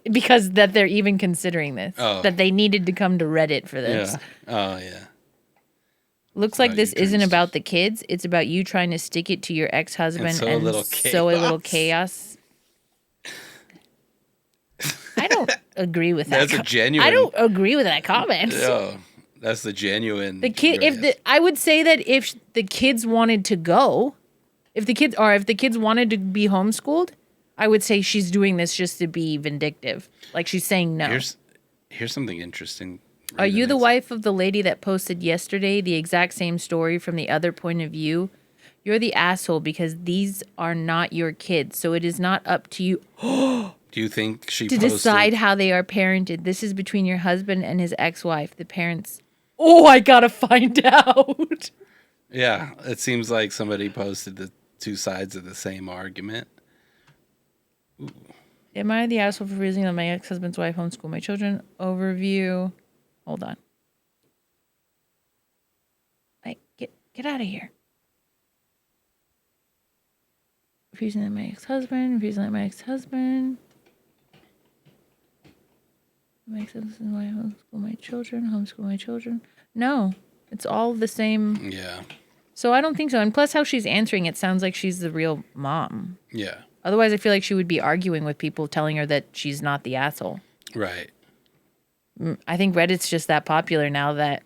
Because that they're even considering this.
Oh.
That they needed to come to Reddit for this.
Yeah. Oh, yeah.
Looks like
about
this
you trying
isn't
to
about the kids. It's about you trying to stick it to your ex-husband
And sow a
and
little
sow a little
chaos.
chaos. I don't agree with that.
That's a genuine.
I don't agree with that comment.
Oh, that's the genuine.
The kid, I would say that if the kids wanted to go, if the kids wanted to be homeschooled, I would say she's doing this just to be vindictive. Like she's saying no.
Here's something interesting.
Are you the wife of the lady that posted yesterday the exact same story from the other point of view? You're the asshole because these are not your kids, so it is not up to you
Do you think she
to
posted?
decide how they are parented. This is between your husband and his ex-wife. The parents. Oh, I gotta find out.
Yeah, it seems like somebody posted the two sides of the same argument. Ooh.
Am I the asshole for reasoning that my ex-husband's wife homeschool my children? Overview. Hold on. Like, get out of here. Refusing that my ex-husband. My ex-husband's wife homeschool my children. No, it's all the same.
Yeah.
So I don't think so. And plus how she's answering it sounds like she's the real mom.
Yeah.
Otherwise, I feel like she would be arguing with people telling her that she's not the asshole.
Right.
I think Reddit's just that popular now that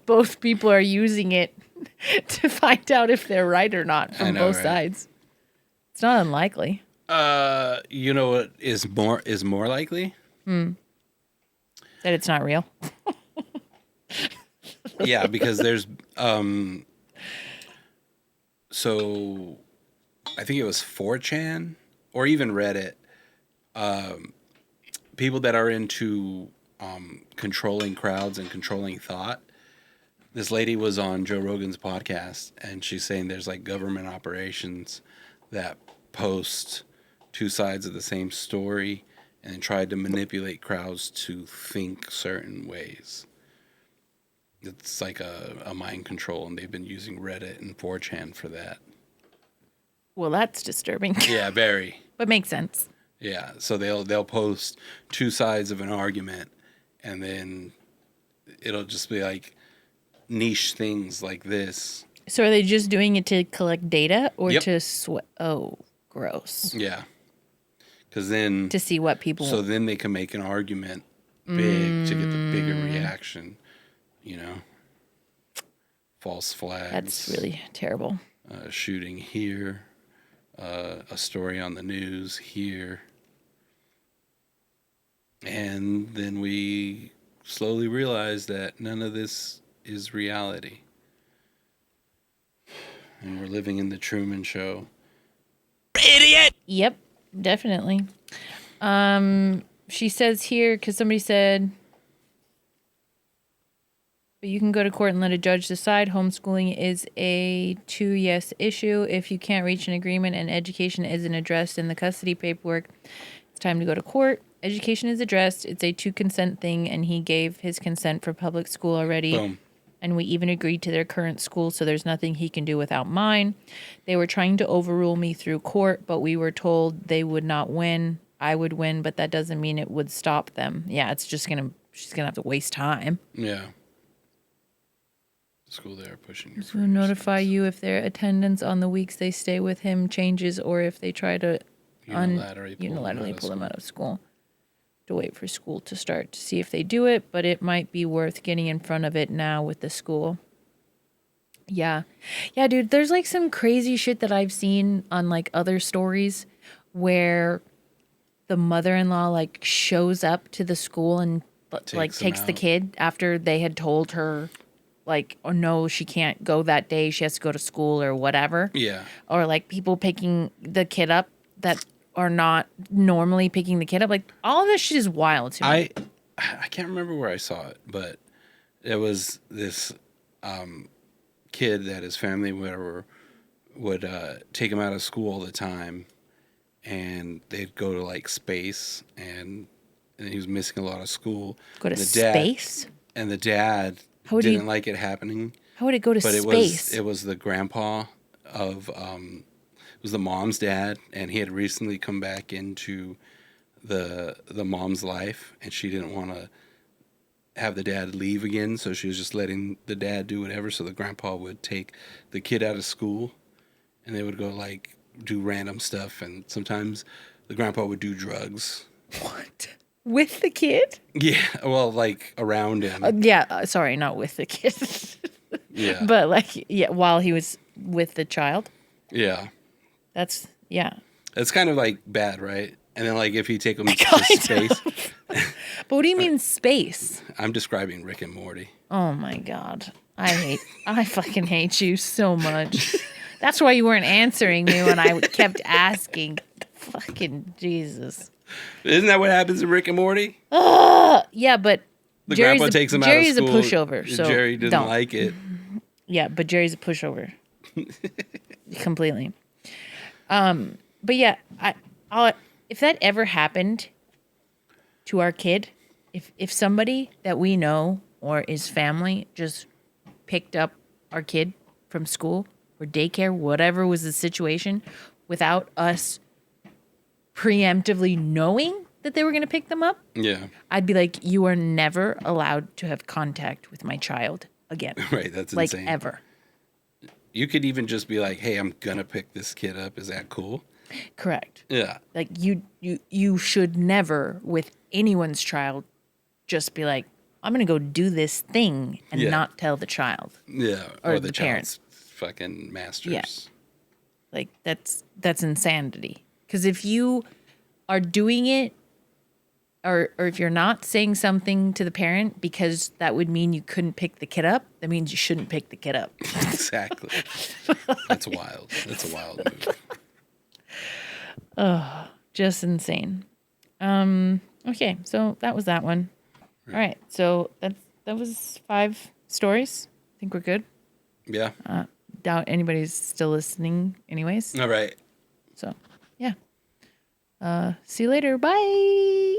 both people are using it to find out if they're right or not from both sides. It's not unlikely.
You know what is more likely?
That it's not real.
Yeah, because there's so I think it was 4chan or even Reddit. People that are into controlling crowds and controlling thought. This lady was on Joe Rogan's podcast, and she's saying there's like government operations that post two sides of the same story and tried to manipulate crowds to think certain ways. It's like a mind control, and they've been using Reddit and 4chan for that.
Well, that's disturbing.
Yeah, very.
But makes sense.
Yeah, so they'll post two sides of an argument, and then it'll just be like niche things like this.
So are they just doing it to collect data or
Yep.
to Oh, gross.
Yeah, because then
To see what people.
so then they can make an argument big to get the bigger reaction. You know, false flags.
That's really terrible.
Shooting here, a story on the news here. And then we slowly realize that none of this is reality. And we're living in the Truman Show.
Yep, definitely. She says here, because somebody said, but you can go to court and let a judge decide. Homeschooling is a 2-yes issue. If you can't reach an agreement and education isn't addressed in the custody paperwork, it's time to go to court. Education is addressed. It's a 2-consent thing, and he gave his consent for public school already.
Boom.
And we even agreed to their current school, so there's nothing he can do without mine. They were trying to overrule me through court, but we were told they would not win. I would win, but that doesn't mean it would stop them. Yeah, she's gonna have to waste time.
Yeah. School there pushing your
So notify you if their attendance on the weeks they stay with him changes or if they try to unilaterally pull them out of school. To wait for school to start to see if they do it, but it might be worth getting in front of it now with the school. Yeah. Yeah, dude, there's like some crazy shit that I've seen on like other stories where the mother-in-law like shows up to the school and takes the kid after they had told her like, oh no, she can't go that day. She has to go to school or whatever.
Yeah.
Or like people picking the kid up that are not normally picking the kid up. Like all this shit is wild to me.
I can't remember where I saw it, but it was this kid that his family would take him out of school all the time, and they'd go to like Space, and he was missing a lot of school.
Go to Space?
And the dad didn't like it happening.
How would it go to Space?
It was the grandpa of it was the mom's dad, and he had recently come back into the mom's life, and she didn't want to have the dad leave again, so she was just letting the dad do whatever. So the grandpa would take the kid out of school, and they would go like do random stuff, and sometimes the grandpa would do drugs.
What? With the kid?
Yeah, well, like around him.
Sorry, not with the kid.
Yeah.
But like, yeah, while he was with the child.
Yeah.
That's, yeah.
It's kind of like bad, right? And then like if you take them to Space.
But what do you mean Space?
I'm describing Rick and Morty.
Oh my God. I fucking hate you so much. That's why you weren't answering me when I kept asking. Fucking Jesus.
Isn't that what happens in Rick and Morty?
Yeah, but
The grandpa takes him out of
Jerry's
school.
a pushover. So
Jerry didn't like it.
Yeah, but Jerry's a pushover. Completely. But yeah, I'll if that ever happened to our kid, if somebody that we know or his family just picked up our kid from school or daycare, whatever was the situation, without us preemptively knowing that they were going to pick them up,
Yeah.
I'd be like, you are never allowed to have contact with my child again.
Right. That's
like
insane.
ever.
You could even just be like, hey, I'm going to pick this kid up. Is that cool?
Correct.
Yeah.
Like you should never with anyone's child just be like, I'm going to go do this thing and
Yeah.
not tell the child.
Yeah.
Or
Or
the
the
parents.
child's fucking masters.
Yeah. Like that's insanity. Because if you are doing it, or if you're not saying something to the parent because that would mean you couldn't pick the kid up, that means you shouldn't pick the kid up.
Exactly. That's wild. That's a wild move.
Just insane. Okay, so that was that one. All right, so that was 5 stories. I think we're good.
Yeah.
Doubt anybody's still listening anyways.
All right.
So, yeah. See you later. Bye.